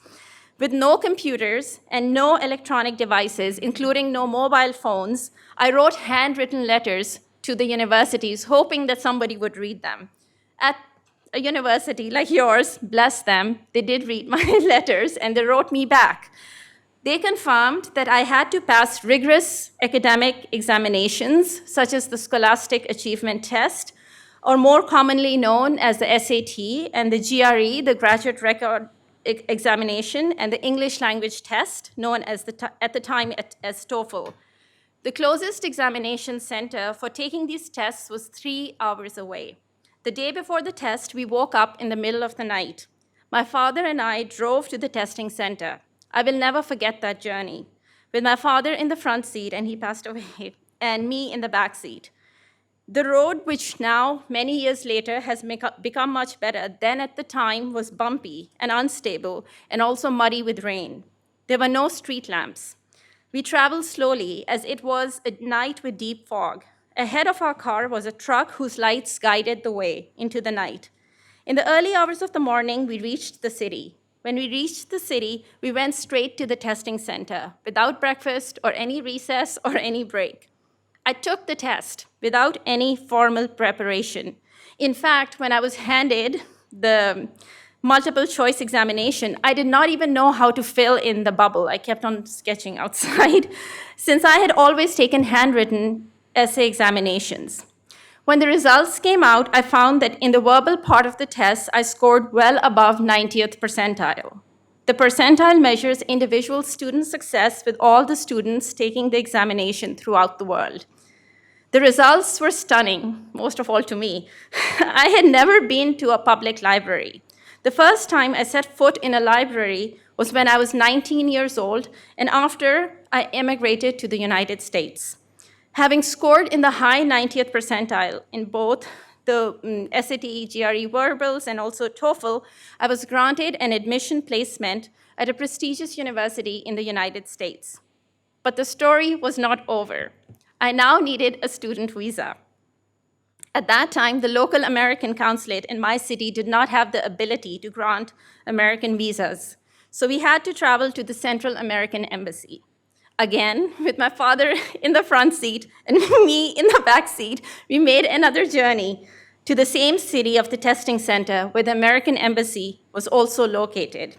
With no computers and no electronic devices, including no mobile phones, I wrote handwritten letters to the universities, hoping that somebody would read them. At a university like yours, bless them, they did read my letters and they wrote me back. They confirmed that I had to pass rigorous academic examinations, such as the Scholastic Achievement Test, or more commonly known as the SAT, and the GRE, the Graduate Record Examination, and the English Language Test, known as at the time as TOEFL. The closest examination center for taking these tests was 3 hours away. The day before the test, we woke up in the middle of the night. My father and I drove to the testing center. I will never forget that journey, with my father in the front seat, and he passed away, and me in the back seat. The road, which now, many years later, has become much better, then at the time was bumpy and unstable and also muddy with rain. There were no street lamps. We traveled slowly as it was a night with deep fog. Ahead of our car was a truck whose lights guided the way into the night. In the early hours of the morning, we reached the city. When we reached the city, we went straight to the testing center without breakfast or any recess or any break. I took the test without any formal preparation. In fact, when I was handed the multiple choice examination, I did not even know how to fill in the bubble. I kept on sketching outside, since I had always taken handwritten essay examinations. When the results came out, I found that in the verbal part of the test, I scored well above 90th percentile. The percentile measures individual student success with all the students taking the examination throughout the world. The results were stunning, most of all to me. I had never been to a public library. The first time I set foot in a library was when I was 19 years old and after I emigrated to the United States. Having scored in the high 90th percentile in both the SAT, GRE verbals, and also TOEFL, I was granted an admission placement at a prestigious university in the United States. But the story was not over. I now needed a student visa. At that time, the local American consulate in my city did not have the ability to grant American visas. So we had to travel to the Central American Embassy. Again, with my father in the front seat and me in the back seat, we made another journey to the same city of the testing center where the American Embassy was also located.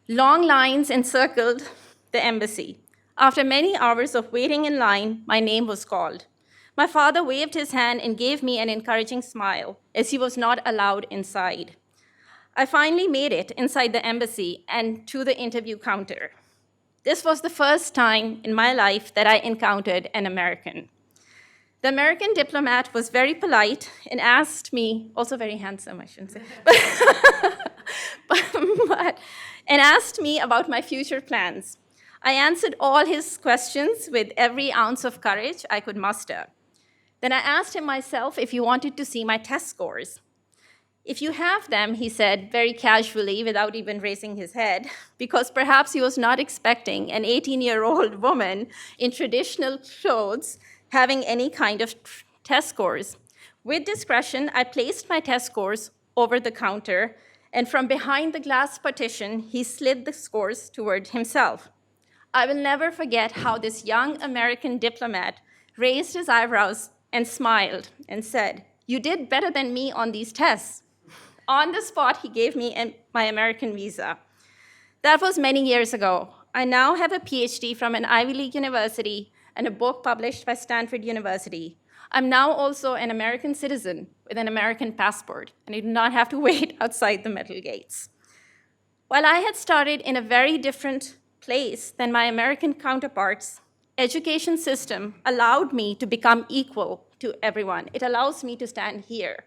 Long lines encircled the embassy. After many hours of waiting in line, my name was called. My father waved his hand and gave me an encouraging smile, as he was not allowed inside. I finally made it inside the embassy and to the interview counter. This was the first time in my life that I encountered an American. The American diplomat was very polite and asked me, also very handsome, I shouldn't say, and asked me about my future plans. I answered all his questions with every ounce of courage I could muster. Then I asked him myself if he wanted to see my test scores. If you have them, he said very casually without even raising his head, because perhaps he was not expecting an 18-year-old woman in traditional clothes having any kind of test scores. With discretion, I placed my test scores over the counter, and from behind the glass partition, he slid the scores toward himself. I will never forget how this young American diplomat raised his eyebrows and smiled and said, "You did better than me on these tests." On the spot, he gave me my American visa. That was many years ago. I now have a PhD from an Ivy League university and a book published by Stanford University. I'm now also an American citizen with an American passport, and I do not have to wait outside the metal gates. While I had started in a very different place than my American counterparts, education system allowed me to become equal to everyone. It allows me to stand here.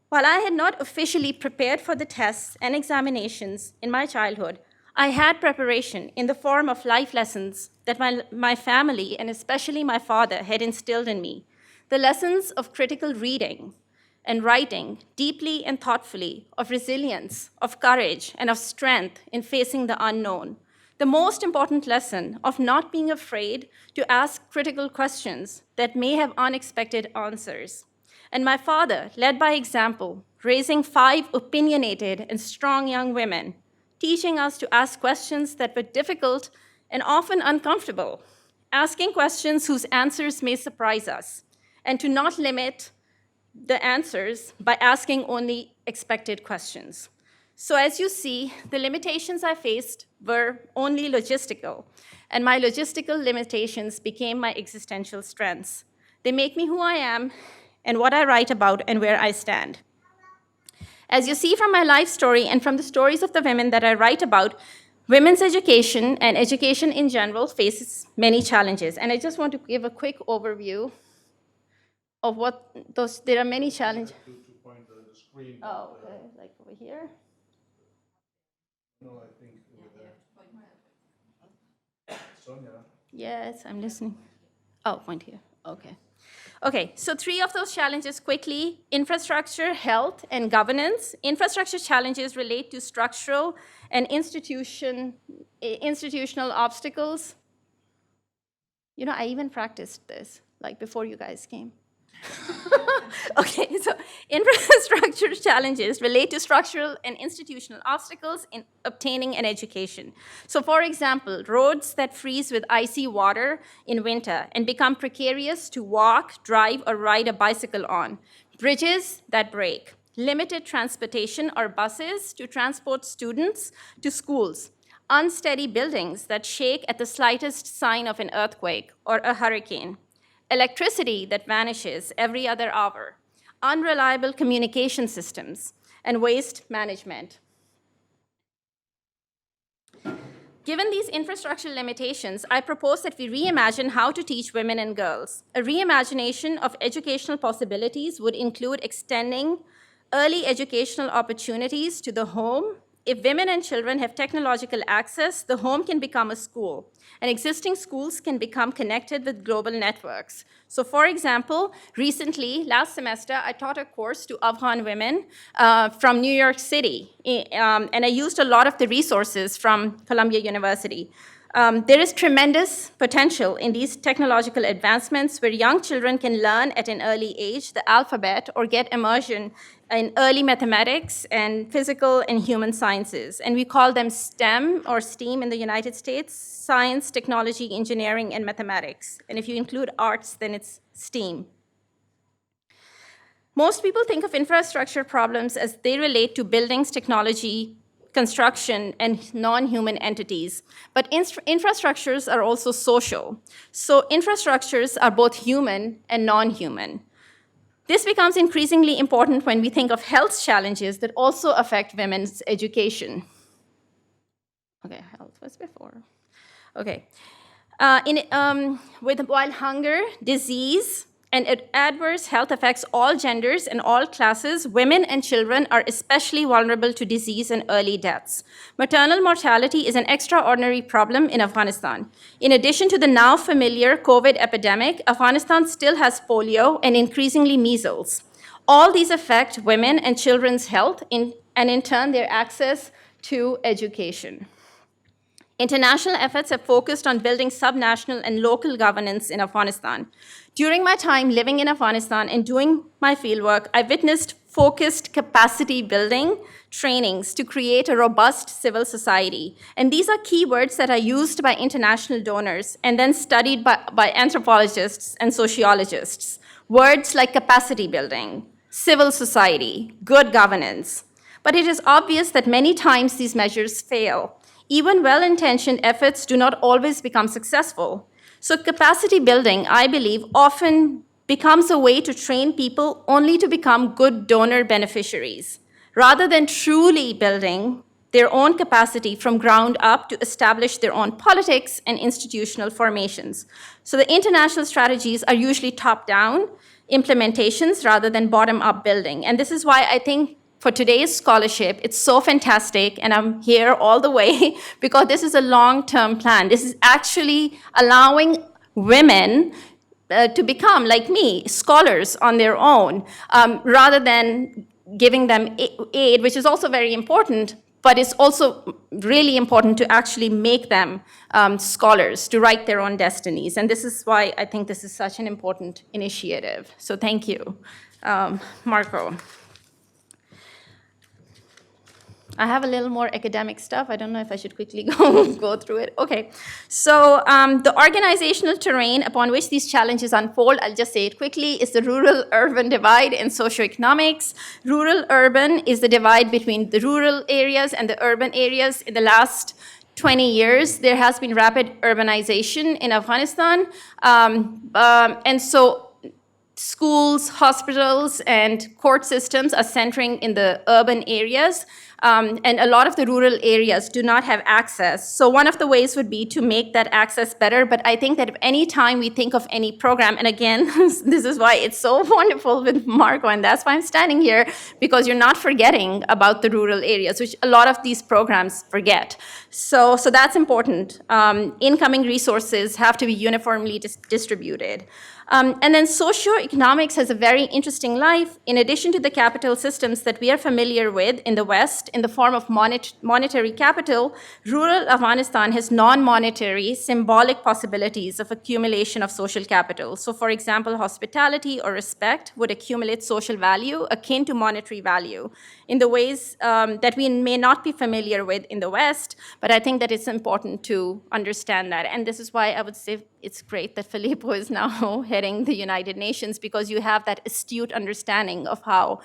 While I had not officially prepared for the tests and examinations in my childhood, I had preparation in the form of life lessons that my family, and especially my father, had instilled in me. The lessons of critical reading and writing deeply and thoughtfully, of resilience, of courage, and of strength in facing the unknown. The most important lesson of not being afraid to ask critical questions that may have unexpected answers. And my father led by example, raising 5 opinionated and strong young women, teaching us to ask questions that were difficult and often uncomfortable, asking questions whose answers may surprise us, and to not limit the answers by asking only expected questions. So as you see, the limitations I faced were only logistical, and my logistical limitations became my existential strengths. They make me who I am and what I write about and where I stand. As you see from my life story and from the stories of the women that I write about, Women's education and education in general faces many challenges. And I just want to give a quick overview of what those, there are many challenges. To point the screen. Oh, okay, like over here. No, I think over there. Sonia. Yes, I'm listening. Oh, point here, okay. Okay, so 3 of those challenges quickly: infrastructure, health, and governance. Infrastructure challenges relate to structural and institutional obstacles. You know, I even practiced this, like before you guys came. Okay, so infrastructure challenges relate to structural and institutional obstacles in obtaining an education. So for example, roads that freeze with icy water in winter and become precarious to walk, drive, or ride a bicycle on. Bridges that break. Limited transportation or buses to transport students to schools. Unsteady buildings that shake at the slightest sign of an earthquake or a hurricane. Electricity that vanishes every other hour, unreliable communication systems, and waste management. Given these infrastructural limitations, I propose that we reimagine how to teach women and girls. A reimagination of educational possibilities would include extending early educational opportunities to the home. If women and children have technological access, the home can become a school, and existing schools can become connected with global networks. So for example, recently, last semester, I taught a course to Afghan women from New York City, and I used a lot of the resources from Columbia University. There is tremendous potential in these technological advancements where young children can learn at an early age the alphabet or get immersion in early mathematics and physical and human sciences. And we call them STEM or STEAM in the United States: science, technology, engineering, and mathematics. And if you include arts, then it's STEAM. Most people think of infrastructure problems as they relate to buildings, technology, construction, and non-human entities. But infrastructures are also social. So infrastructures are both human and non-human. This becomes increasingly important when we think of health challenges that also affect women's education. Okay, health was before. Okay. While hunger, disease, and adverse health affects all genders and all classes, women and children are especially vulnerable to disease and early deaths. Maternal mortality is an extraordinary problem in Afghanistan. In addition to the now familiar COVID epidemic, Afghanistan still has polio and increasingly measles. All these affect women and children's health and in turn their access to education. International efforts have focused on building subnational and local governance in Afghanistan. During my time living in Afghanistan and doing my fieldwork, I witnessed focused capacity building trainings to create a robust civil society. And these are keywords that are used by international donors and then studied by anthropologists and sociologists. Words like capacity building, civil society, good governance. But it is obvious that many times these measures fail. Even well-intentioned efforts do not always become successful. So capacity building, I believe, often becomes a way to train people only to become good donor beneficiaries, rather than truly building their own capacity from ground up to establish their own politics and institutional formations. So the international strategies are usually top-down implementations rather than bottom-up building. And this is why I think for today's scholarship, it's so fantastic, and I'm here all the way because this is a long-term plan. This is actually allowing women to become, like me, scholars on their own, rather than giving them aid, which is also very important, but it's also really important to actually make them scholars, to write their own destinies. And this is why I think this is such an important initiative. So thank you. Marco. I have a little more academic stuff. I don't know if I should quickly go through it. Okay, so the organizational terrain upon which these challenges unfold, I'll just say it quickly, is the rural-urban divide in socioeconomics. Rural-urban is the divide between the rural areas and the urban areas. In the last 20 years, there has been rapid urbanization in Afghanistan. And so schools, hospitals, and court systems are centering in the urban areas, and a lot of the rural areas do not have access. So one of the ways would be to make that access better, but I think that if any time we think of any program, and again, this is why it's so wonderful with Marco, and that's why I'm standing here, because you're not forgetting about the rural areas, which a lot of these programs forget. So that's important. Incoming resources have to be uniformly distributed. And then socioeconomics has a very interesting life. In addition to the capital systems that we are familiar with in the West, in the form of monetary capital, rural Afghanistan has non-monetary, symbolic possibilities of accumulation of social capital. So for example, hospitality or respect would accumulate social value akin to monetary value in the ways that we may not be familiar with in the West, but I think that it's important to understand that. And this is why I would say it's great that Filippo is now heading the United Nations, because you have that astute understanding of how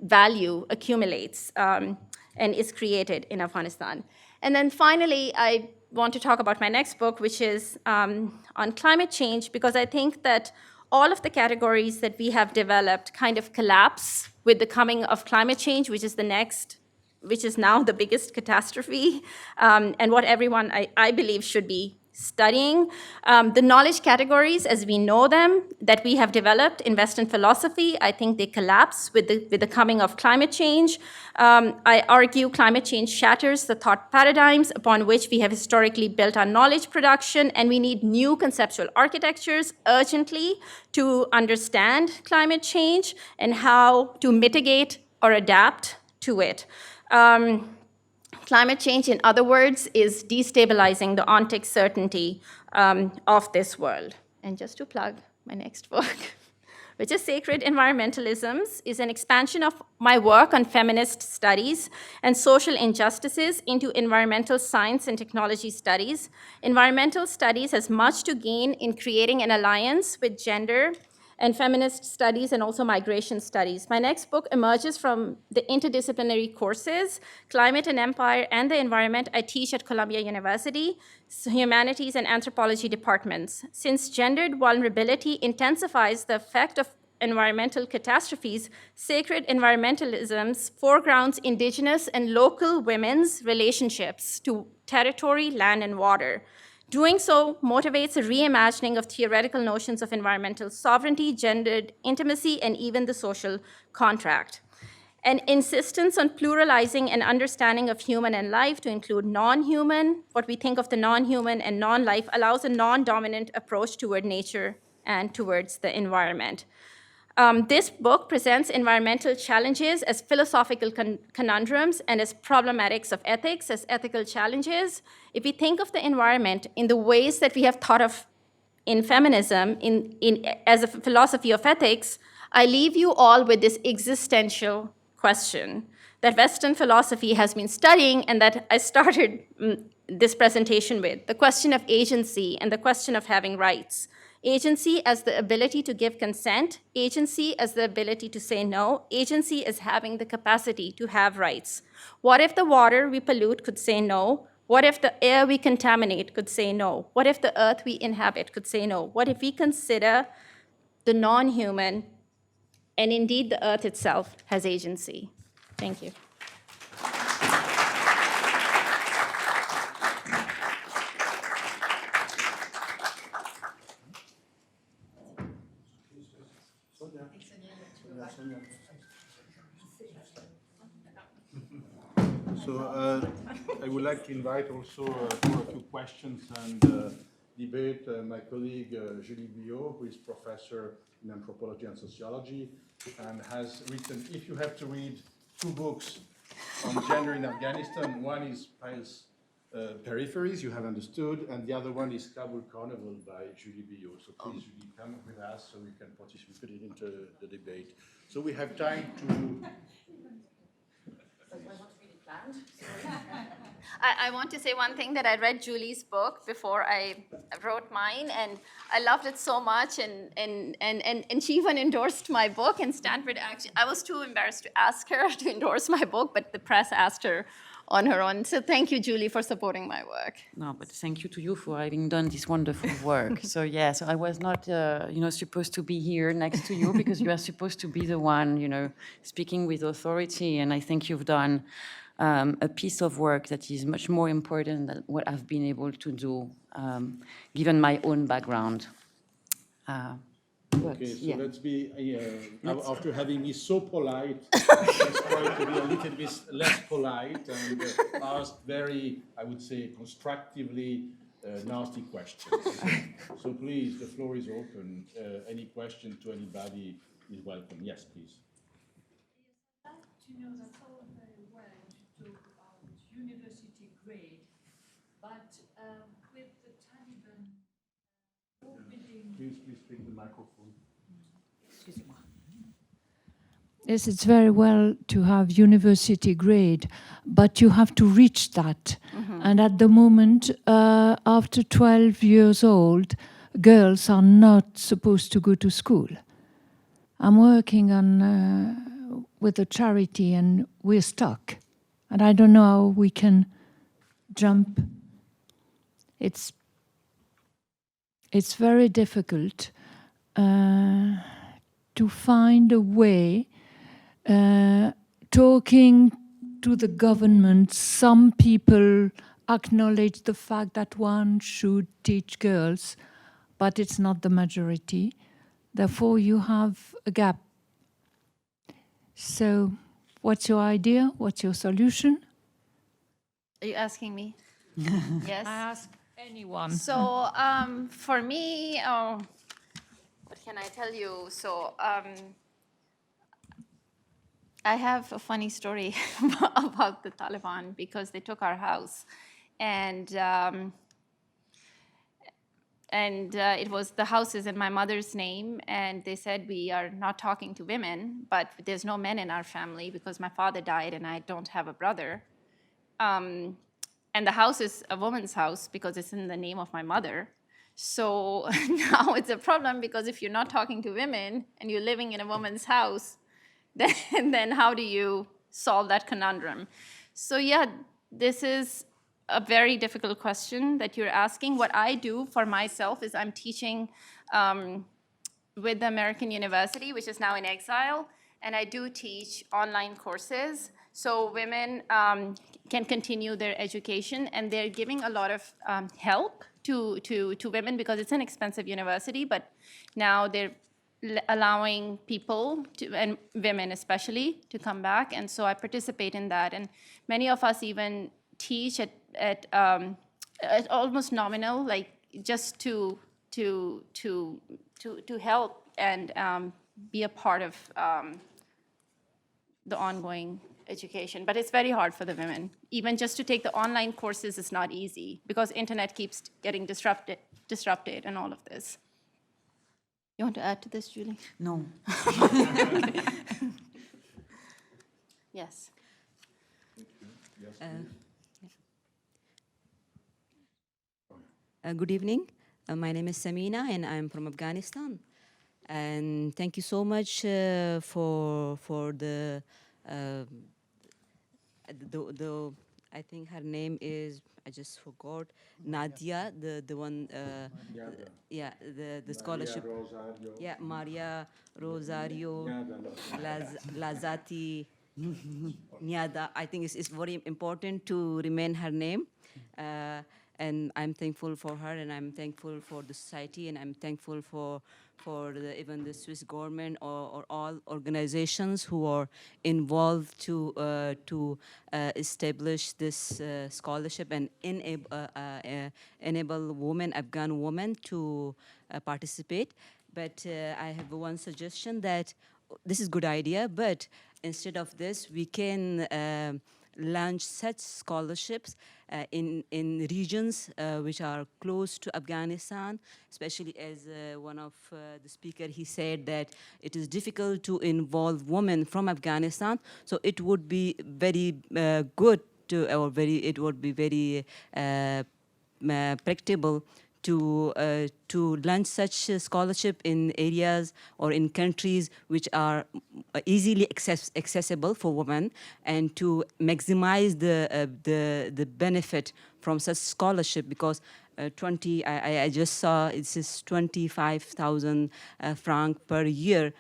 value accumulates and is created in Afghanistan. And then finally, I want to talk about my next book, which is on climate change, because I think that all of the categories that we have developed kind of collapse with the coming of climate change, which is now the biggest catastrophe, and what everyone, I believe, should be studying. The knowledge categories, as we know them, that we have developed in Western philosophy, I think they collapse with the coming of climate change. I argue climate change shatters the thought paradigms upon which we have historically built our knowledge production, and we need new conceptual architectures urgently to understand climate change and how to mitigate or adapt to it. Climate change, in other words, is destabilizing the ontic certainty of this world. And just to plug my next book, which is Sacred Environmentalisms, is an expansion of my work on feminist studies and social injustices into environmental science and technology studies. Environmental studies has much to gain in creating an alliance with gender and feminist studies, and also migration studies. My next book emerges from the interdisciplinary courses, Climate and Empire and the Environment I teach at Columbia University, Humanities and Anthropology departments. Since gendered vulnerability intensifies the effect of environmental catastrophes, Sacred Environmentalisms foregrounds indigenous and local women's relationships to territory, land, and water. Doing so motivates a reimagining of theoretical notions of environmental sovereignty, gendered intimacy, and even the social contract. An insistence on pluralizing an understanding of human and life to include non-human, what we think of the non-human and non-life, allows a non-dominant approach toward nature and towards the environment. This book presents environmental challenges as philosophical conundrums and as problematics of ethics, as ethical challenges. If we think of the environment in the ways that we have thought of in feminism, as a philosophy of ethics, I leave you all with this existential question that Western philosophy has been studying and that I started this presentation with, the question of agency and the question of having rights. Agency as the ability to give consent, agency as the ability to say no, agency as having the capacity to have rights. What if the water we pollute could say no? What if the air we contaminate could say no? What if the earth we inhabit could say no? What if we consider the non-human, and indeed the earth itself has agency? Thank you. So I would like to invite also for a few questions and debate my colleague Julie Biot, who is professor in Anthropology and Sociology, and has written, if you have to read two books on gender in Afghanistan, one is Piles Peripheries, you have understood, and the other one is Kabul Carnival by Julie Biot. So please, Julie, come with us so we can participate into the debate. So we have time to... I want to say one thing, that I read Julie's book before I wrote mine, and I loved it so much, and she even endorsed my book, and Stanford actually, I was too embarrassed to ask her to endorse my book, but the press asked her on her own. So thank you, Julie, for supporting my work. No, but thank you to you for having done this wonderful work. So yes, I was not, supposed to be here next to you because you are supposed to be the one, speaking with authority. And I think you've done a piece of work that is much more important than what I've been able to do, given my own background. Okay, so let's be, after having me so polite, let's try to be a little bit less polite and ask very, I would say, constructively nasty questions. So please, the floor is open. Any question to anybody is welcome. Yes, please. I'd like to know, that's all very well to talk about university grade, but with the Taliban orbiting... Please take the microphone. Yes, it's very well to have university grade, but you have to reach that. And at the moment, after 12 years old, girls are not supposed to go to school. I'm working on with a charity and we're stuck. And I don't know how we can jump. It's very difficult to find a way. Talking to the government, some people acknowledge the fact that one should teach girls, but it's not the majority. Therefore, you have a gap. So, what's your idea? What's your solution? Are you asking me? Yes. I ask anyone. So for me, what can I tell you? So I have a funny story about the Taliban because they took our house, and it was, the house is in my mother's name, and they said we are not talking to women, but there's no men in our family because my father died and I don't have a brother. And the house is a woman's house because it's in the name of my mother. So now it's a problem because if you're not talking to women and you're living in a woman's house, then how do you solve that conundrum? So yeah, this is a very difficult question that you're asking. What I do for myself is I'm teaching with the American University, which is now in exile, and I do teach online courses. So women can continue their education, and they're giving a lot of help to women because it's an expensive university, but now they're allowing people, and women especially, to come back, and so I participate in that. And many of us even teach at almost nominal, like just to help and be a part of the ongoing education. But it's very hard for the women. Even just to take the online courses is not easy because internet keeps getting disrupted and all of this. You want to add to this, Julie? No. Yes. Good evening. My name is Samina, and I'm from Afghanistan. And thank you so much for the I think her name is, I just forgot, Nadia, the one, yeah, the scholarship. Rosario. Yeah, Maria Rosario Lazati Niada. I think it's very important to remain her name. And I'm thankful for her, and I'm thankful for the society, and I'm thankful for even the Swiss government or all organizations who are involved to establish this scholarship and enable women, Afghan women, to participate. But I have one suggestion that this is a good idea, but instead of this, we can launch such scholarships in regions which are close to Afghanistan, especially as one of the speaker, he said that it is difficult to involve women from Afghanistan. So it would be very good to, or it would be very practicable to launch such a scholarship in areas or in countries which are easily accessible for women, and to maximize the benefit from such scholarship, because I just saw it is 25,000 franc per year.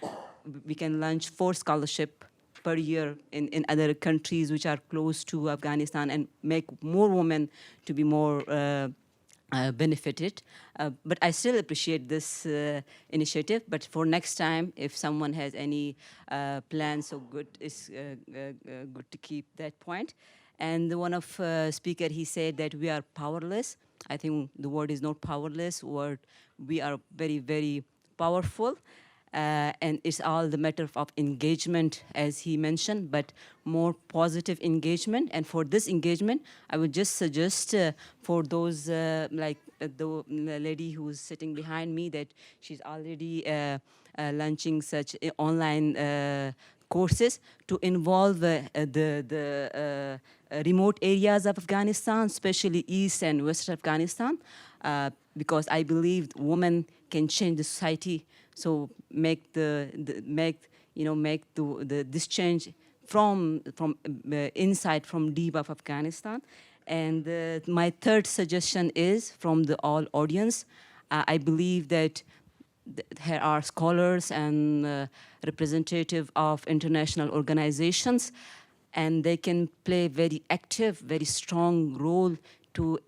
We can launch 4 scholarship per year in other countries which are close to Afghanistan, and make more women to be more benefited. But I still appreciate this initiative. But for next time, if someone has any plans, so good, it's good to keep that point. And one of speaker, he said that we are powerless. I think the word is not powerless, word we are very, very powerful. And it's all the matter of engagement, as he mentioned, but more positive engagement. And for this engagement, I would just suggest for those like the lady who's sitting behind me, that she's already launching such online courses to involve the remote areas of Afghanistan, especially East and West Afghanistan, because I believe women can change the society. So make this change from inside, from deep of Afghanistan. And my third suggestion is from the all audience. I believe that there are scholars and representative of international organizations, and they can play very active, very strong role to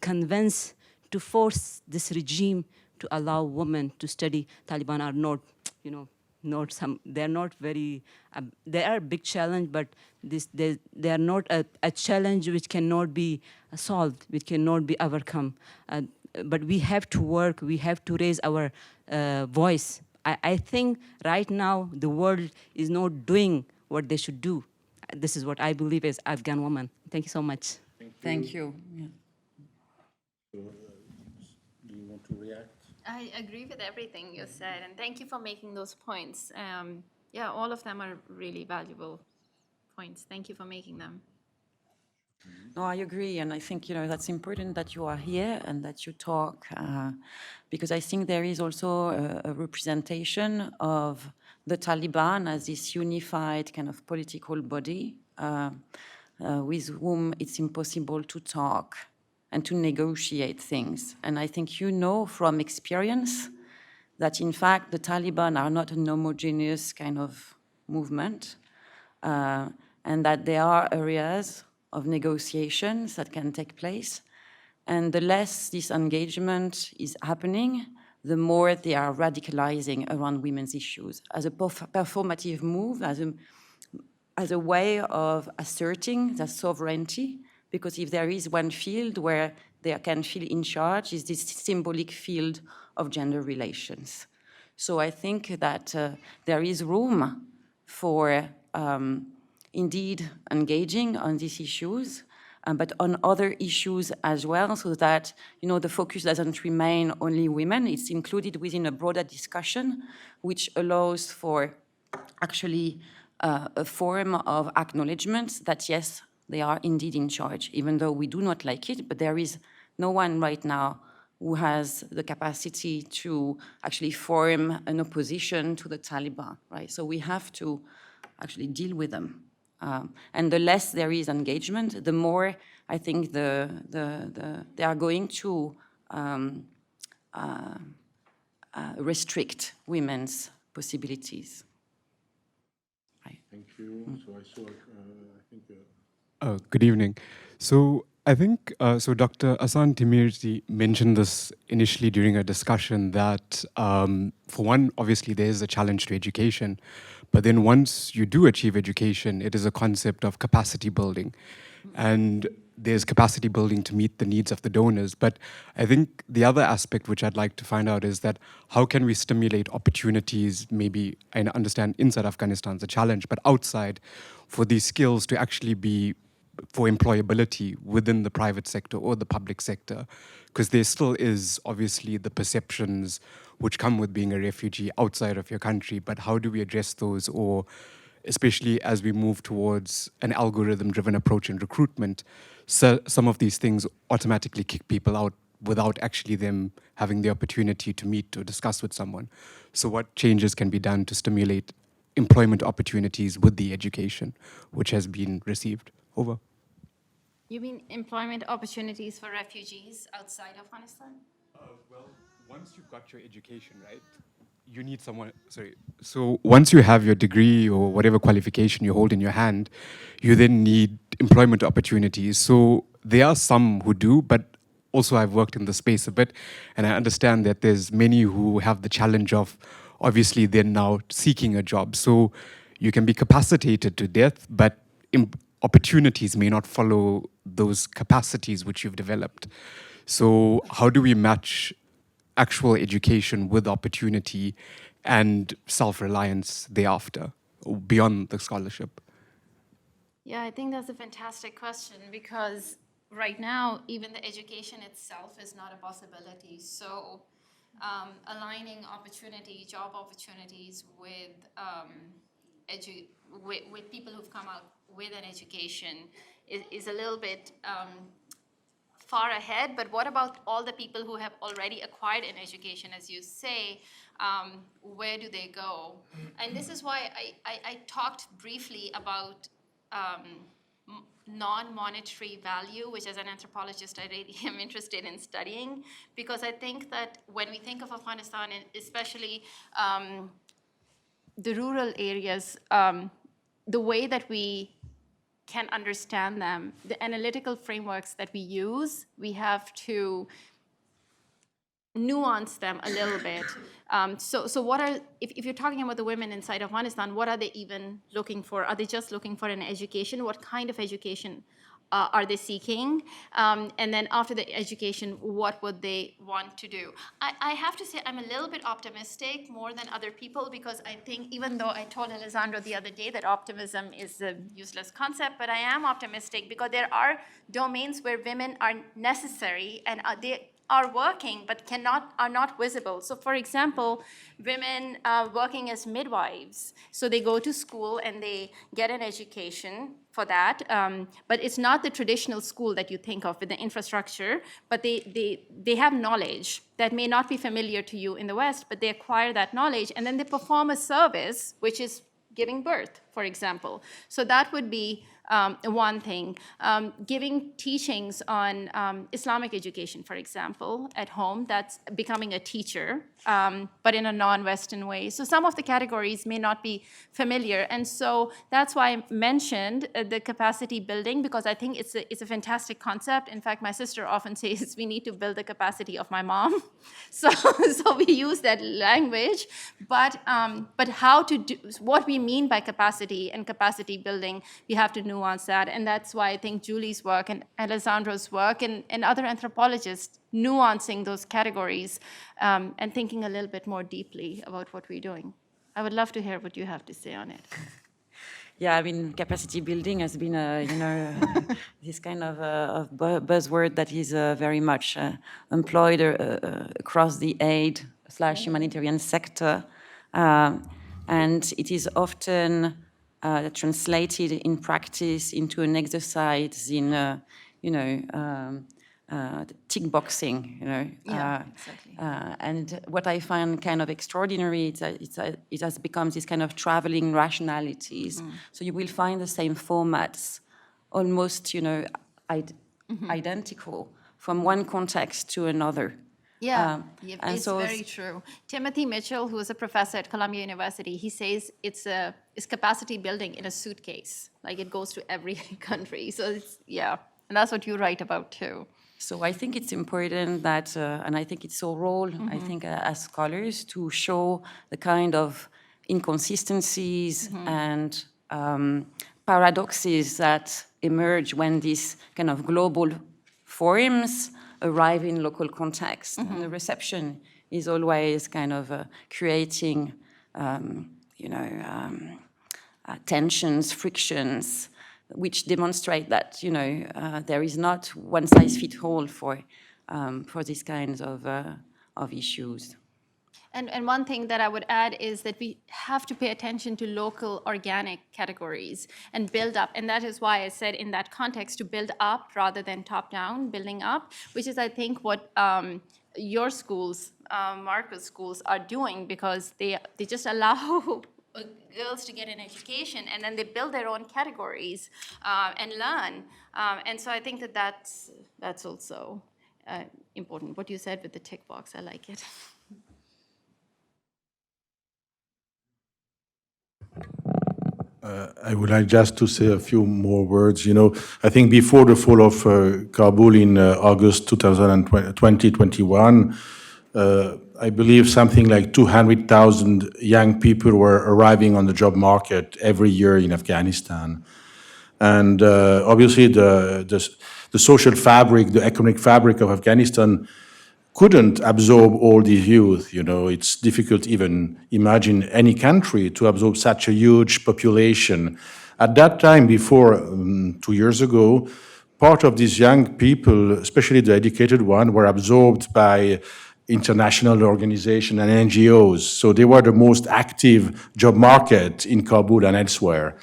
convince, to force this regime to allow women to study. Taliban are not, they're not very, they are a big challenge, but they are not a challenge which cannot be solved, which cannot be overcome. But we have to work, we have to raise our voice. I think right now the world is not doing what they should do. This is what I believe as Afghan woman. Thank you so much. Thank you. Yeah. So, do you want to react? I agree with everything you said, and thank you for making those points. Yeah, all of them are really valuable points. Thank you for making them. No, I agree, and I think that's important that you are here and that you talk, because I think there is also a representation of the Taliban as this unified kind of political body with whom it's impossible to talk and to negotiate things. And I think from experience that in fact the Taliban are not an homogeneous kind of movement, and that there are areas of negotiations that can take place. And the less this engagement is happening, the more they are radicalizing around women's issues as a performative move, as a way of asserting their sovereignty. Because if there is one field where they can feel in charge, is this symbolic field of gender relations. So I think that there is room for indeed engaging on these issues, but on other issues as well, so that the focus doesn't remain only women. It's included within a broader discussion, which allows for actually a form of acknowledgement that yes, they are indeed in charge, even though we do not like it, but there is no one right now who has the capacity to actually form an opposition to the Taliban, right? So we have to actually deal with them. And the less there is engagement, the more I think they are going to restrict women's possibilities. Right. Thank you. So I saw, I think... Good evening. So I think, Dr. Ahsan-Tirmizi mentioned this initially during a discussion that, for one, obviously there is a challenge to education, but then once you do achieve education, it is a concept of capacity building. And there's capacity building to meet the needs of the donors. But I think the other aspect which I'd like to find out is that how can we stimulate opportunities, maybe, I understand inside Afghanistan is a challenge, but outside, for these skills to actually be for employability within the private sector or the public sector, because there still is obviously the perceptions which come with being a refugee outside of your country, but how do we address those? Or especially as we move towards an algorithm-driven approach in recruitment, so some of these things automatically kick people out without actually them having the opportunity to meet or discuss with someone. So what changes can be done to stimulate employment opportunities with the education which has been received? Over. You mean employment opportunities for refugees outside Afghanistan? Well, once you've got your education, right, you need someone, so once you have your degree or whatever qualification you hold in your hand, you then need employment opportunities. So there are some who do, but also I've worked in the space a bit, and I understand that there's many who have the challenge of, obviously they're now seeking a job. So you can be capacitated to death, but opportunities may not follow those capacities which you've developed. So how do we match actual education with opportunity and self-reliance thereafter, beyond the scholarship? Yeah, I think that's a fantastic question, because right now, even the education itself is not a possibility. So aligning job opportunities with people who've come out with an education is a little bit far ahead. But what about all the people who have already acquired an education, as you say? Where do they go? And this is why I talked briefly about non-monetary value, which as an anthropologist I really am interested in studying, because I think that when we think of Afghanistan, and especially the rural areas, the way that we can understand them, the analytical frameworks that we use, we have to nuance them a little bit. So what are, if you're talking about the women inside Afghanistan, what are they even looking for? Are they just looking for an education? What kind of education are they seeking? And then after the education, what would they want to do? I have to say I'm a little bit optimistic more than other people, because I think, even though I told Alessandro the other day that optimism is a useless concept, but I am optimistic because there are domains where women are necessary and they are working but are not visible. So for example, women working as midwives, so they go to school and they get an education for that, but it's not the traditional school that you think of with the infrastructure, but they have knowledge that may not be familiar to you in the West, but they acquire that knowledge and then they perform a service, which is giving birth, for example. So that would be one thing. Giving teachings on Islamic education, for example, at home, that's becoming a teacher, but in a non-Western way. So some of the categories may not be familiar. And so that's why I mentioned the capacity building, because I think it's a fantastic concept. In fact, my sister often says we need to build the capacity of my mom. So we use that language. But how to do, what we mean by capacity and capacity building, we have to nuance that. And that's why I think Julie's work and Alessandro's work and other anthropologists nuancing those categories and thinking a little bit more deeply about what we're doing. I would love to hear what you have to say on it. Yeah, I mean, capacity building has been, this kind of buzzword that is very much employed across the aid/humanitarian sector. And it is often translated in practice into an exercise in, tick boxing, Exactly. and what I find kind of extraordinary is that it has become this kind of traveling rationalities. So you will find the same formats, almost, identical from one context to another. Yeah, and it's so very true. Timothy Mitchell, who is a professor at Columbia University, he says it's capacity building in a suitcase. Like it goes to every country. So and that's what you write about too. So I think it's important that, and I think it's our role, I think, as scholars, to show the kind of inconsistencies and paradoxes that emerge when these kind of global forums arrive in local context. And the reception is always kind of creating, tensions, frictions, which demonstrate that, there is not one size fits all for these kinds of issues. And one thing that I would add is that we have to pay attention to local organic categories and build up. And that is why I said in that context to build up rather than top down, building up, which is I think what your schools, Marco's schools, are doing, because they just allow girls to get an education and then they build their own categories and learn. And so I think that that's also important. What you said with the tick box, I like it. I would like just to say a few more words. You know, I think before the fall of Kabul in August 2021, I believe something like 200,000 young people were arriving on the job market every year in Afghanistan. And obviously the social fabric, the economic fabric of Afghanistan couldn't absorb all these youth. You know, it's difficult even imagine any country to absorb such a huge population. At that time, before 2 years ago, part of these young people, especially the educated one, were absorbed by international organizations and NGOs. So they were the most active job market in Kabul and elsewhere.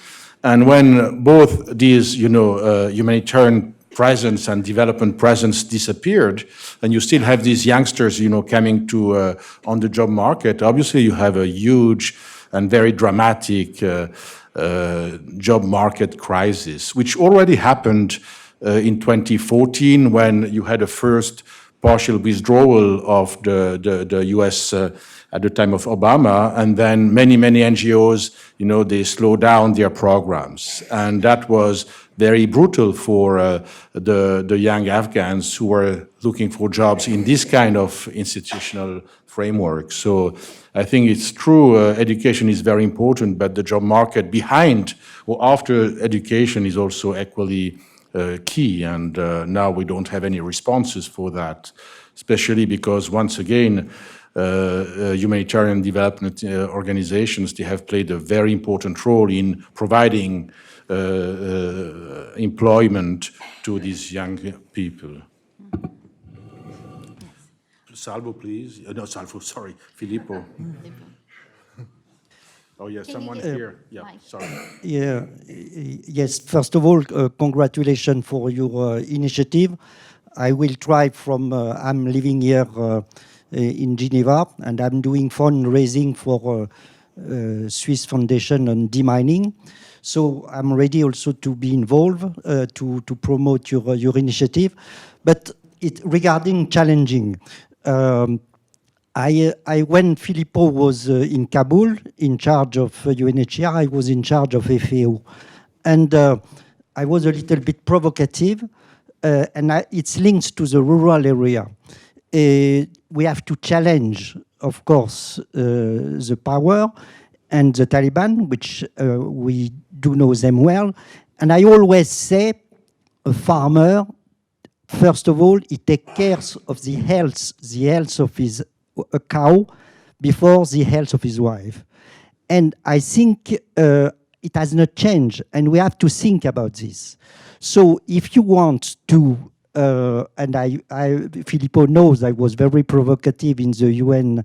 And when both these, humanitarian presence and development presence disappeared, and you still have these youngsters, coming to on the job market, obviously you have a huge and very dramatic job market crisis, which already happened in 2014 when you had a first partial withdrawal of the US at the time of Obama, and then many NGOs, they slowed down their programs. And that was very brutal for the young Afghans who were looking for jobs in this kind of institutional framework. So I think it's true, education is very important, but the job market behind or after education is also equally key, and now we don't have any responses for that, especially because, once again, humanitarian development organizations, they have played a very important role in providing employment to these young people. Salvo, please. No, Salvo, sorry, Filippo. Oh, yes, someone here. Yeah, sorry. Yeah, yes, first of all, congratulations for your initiative. I will try from, I'm living here in Geneva, and I'm doing fundraising for Swiss Foundation on demining. So I'm ready also to be involved to promote your initiative. But regarding challenging, when Filippo was in Kabul, in charge of UNHCR, I was in charge of FAO. And I was a little bit provocative, and it's linked to the rural area. We have to challenge, of course, the power and the Taliban, which we do know them well. And I always say, a farmer, first of all, he takes care of the health of his cow before the health of his wife. And I think it has not changed, and we have to think about this. So if you want to, and Filippo knows I was very provocative in the UN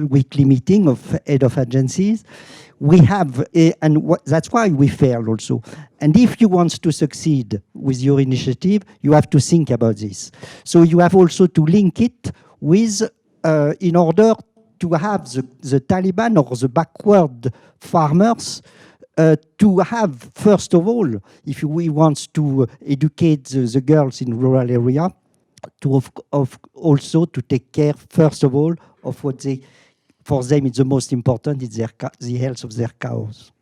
weekly meeting of head of agencies, we have, that's why we failed also. And if you want to succeed with your initiative, you have to think about this. So you have also to link it with, in order to have the Taliban or the backward farmers to have, first of all, if we want to educate the girls in rural area, to also to take care, first of all, of what they, for them, it's the most important, it's the health of their cows.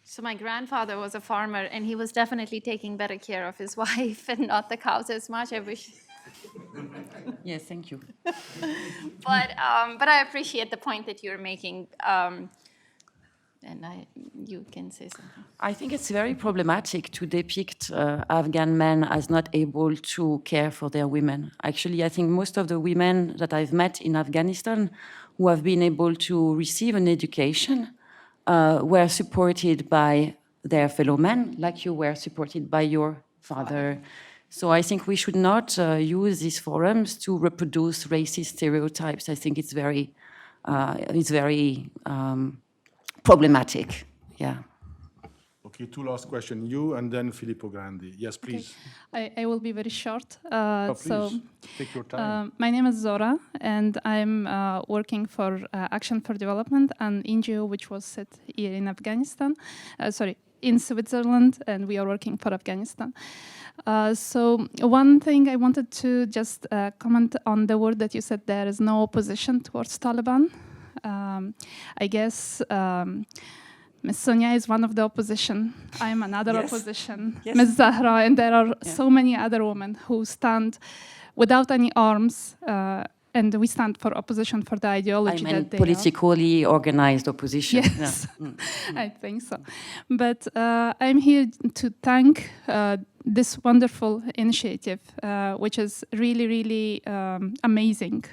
So my grandfather was a farmer, and he was definitely taking better care of his wife and not the cows as much. I wish. Yes, thank you. But I appreciate the point that you're making, and you can say something. I think it's very problematic to depict Afghan men as not able to care for their women. Actually, I think most of the women that I've met in Afghanistan who have been able to receive an education were supported by their fellow men, like you were supported by your father. So I think we should not use these forums to reproduce racist stereotypes. I think it's very problematic. Yeah. Okay, two last questions. You and then Filippo Grandi. Yes, please. Okay. I will be very short. Please, take your time. My name is Zora, and I'm working for Action for Development, an NGO which was set here in Afghanistan. In Switzerland, and we are working for Afghanistan. So one thing I wanted to just comment on the word that you said, there is no opposition towards Taliban. I guess Ms. Sonia is one of the opposition. I'm another opposition. Yes. Ms. Zahra, and there are so many other women who stand without any arms, and we stand for opposition for the ideology that they politically organized opposition. Yes, I think so. But I'm here to thank this wonderful initiative, which is really, really amazing.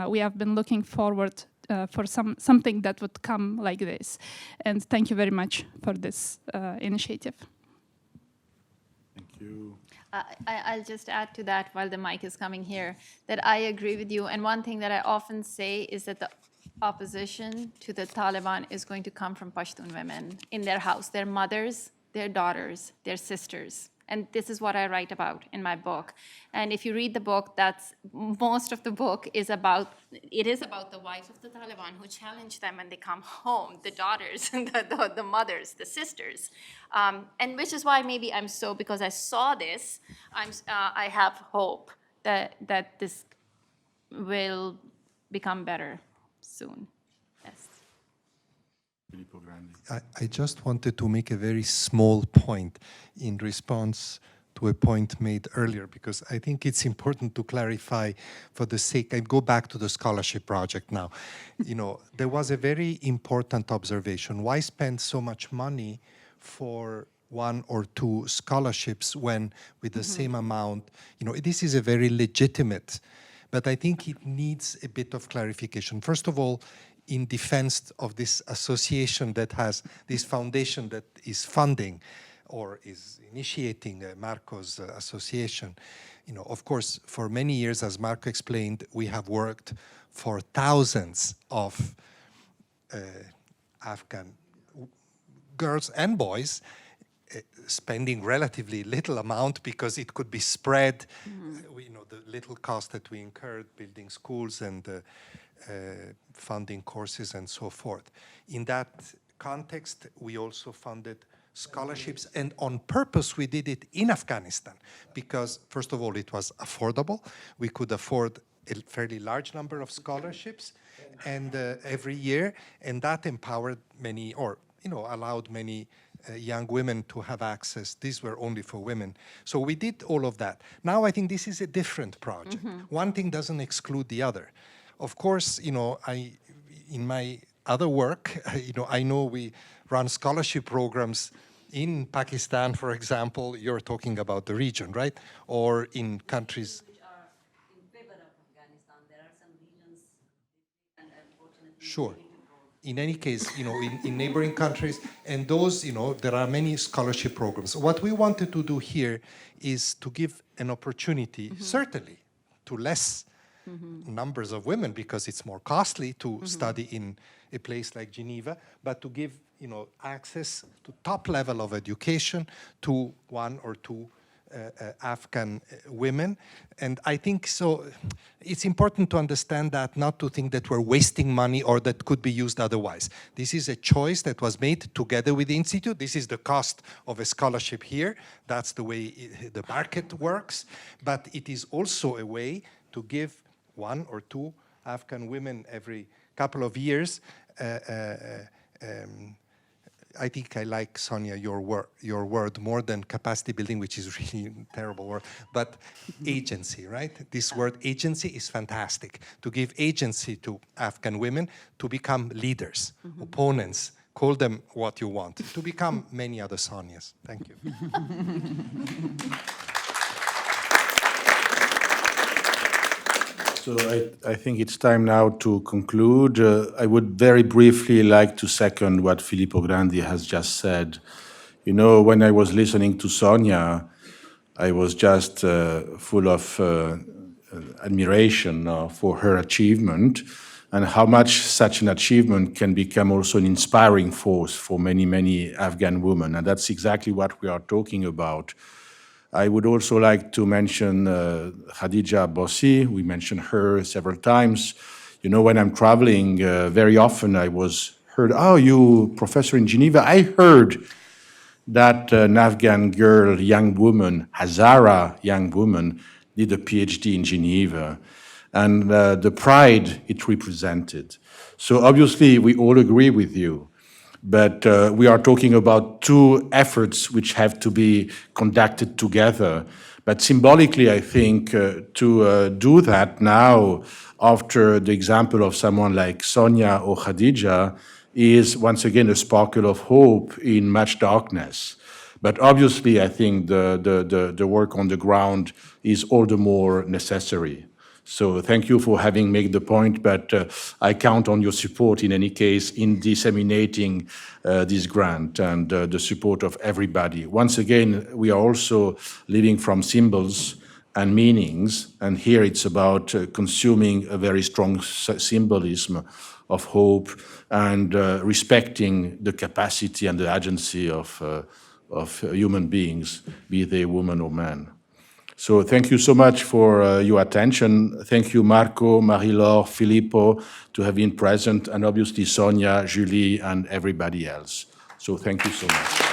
We have been looking forward for something that would come like this. And thank you very much for this initiative. Thank you. I'll just add to that while the mic is coming here, that I agree with you. And one thing that I often say is that the opposition to the Taliban is going to come from Pashtun women in their house, their mothers, their daughters, their sisters. And this is what I write about in my book. And if you read the book, most of the book is about the wives of the Taliban who challenge them when they come home, the daughters, the mothers, the sisters. And which is why maybe because I saw this, I have hope that this will become better soon. Yes. I just wanted to make a very small point in response to a point made earlier, because I think it's important to clarify for the sake, I go back to the scholarship project now. There was a very important observation. Why spend so much money for one or two scholarships when with the same amount, this is a very legitimate, but I think it needs a bit of clarification. First of all, in defense of this association that has this foundation that is funding or is initiating Marco's association. Of course, for many years, as Marco explained, we have worked for thousands of Afghan girls and boys, spending relatively little amount because it could be spread. The little cost that we incurred building schools and funding courses and so forth. In that context, we also funded scholarships, and on purpose we did it in Afghanistan because, first of all, it was affordable. We could afford a fairly large number of scholarships and every year, and that empowered many, or allowed many young women to have access. These were only for women. So we did all of that. Now I think this is a different project. One thing doesn't exclude the other. Of course, in my other work, I know we run scholarship programs in Pakistan, for example. You're talking about the region, right? Or in countries. Which are in favor of Afghanistan. There are some regions, and unfortunately. Sure. In any case, in neighboring countries, and those, there are many scholarship programs. What we wanted to do here is to give an opportunity, certainly, to less numbers of women, because it's more costly to study in a place like Geneva, but to give access to top level of education to one or two Afghan women. And I think so it's important to understand that, not to think that we're wasting money or that could be used otherwise. This is a choice that was made together with the Institute. This is the cost of a scholarship here. That's the way the market works. But it is also a way to give one or two Afghan women every couple of years. I think I like, Sonia, your word more than capacity building, which is really a terrible word, but agency, right? This word agency is fantastic, to give agency to Afghan women to become leaders, opponents, call them what you want, to become many other Sonias. Thank you. So I think it's time now to conclude. I would very briefly like to second what Filippo Grandi has just said. When I was listening to Sonia, I was just full of admiration for her achievement, and how much such an achievement can become also an inspiring force for many, many Afghan women. And that's exactly what we are talking about. I would also like to mention Khadija Bossi. We mentioned her several times. You know, when I'm traveling, very often I was heard, oh, you professor in Geneva, I heard that an Afghan girl, young woman, Hazara young woman, did a PhD in Geneva, and the pride it represented. So obviously we all agree with you, but we are talking about two efforts which have to be conducted together. But symbolically, I think to do that now, after the example of someone like Sonia or Khadija, is once again a sparkle of hope in much darkness. But obviously, I think the work on the ground is all the more necessary. So thank you for having made the point, but I count on your support in any case in disseminating this grant and the support of everybody. Once again, we are also living from symbols and meanings, and here it's about consuming a very strong symbolism of hope and respecting the capacity and the agency of human beings, be they woman or man. So thank you so much for your attention. Thank you, Marco, Marie-Laure, Filippo, to have been present, and obviously Sonia, Julie, and everybody else. So thank you so much.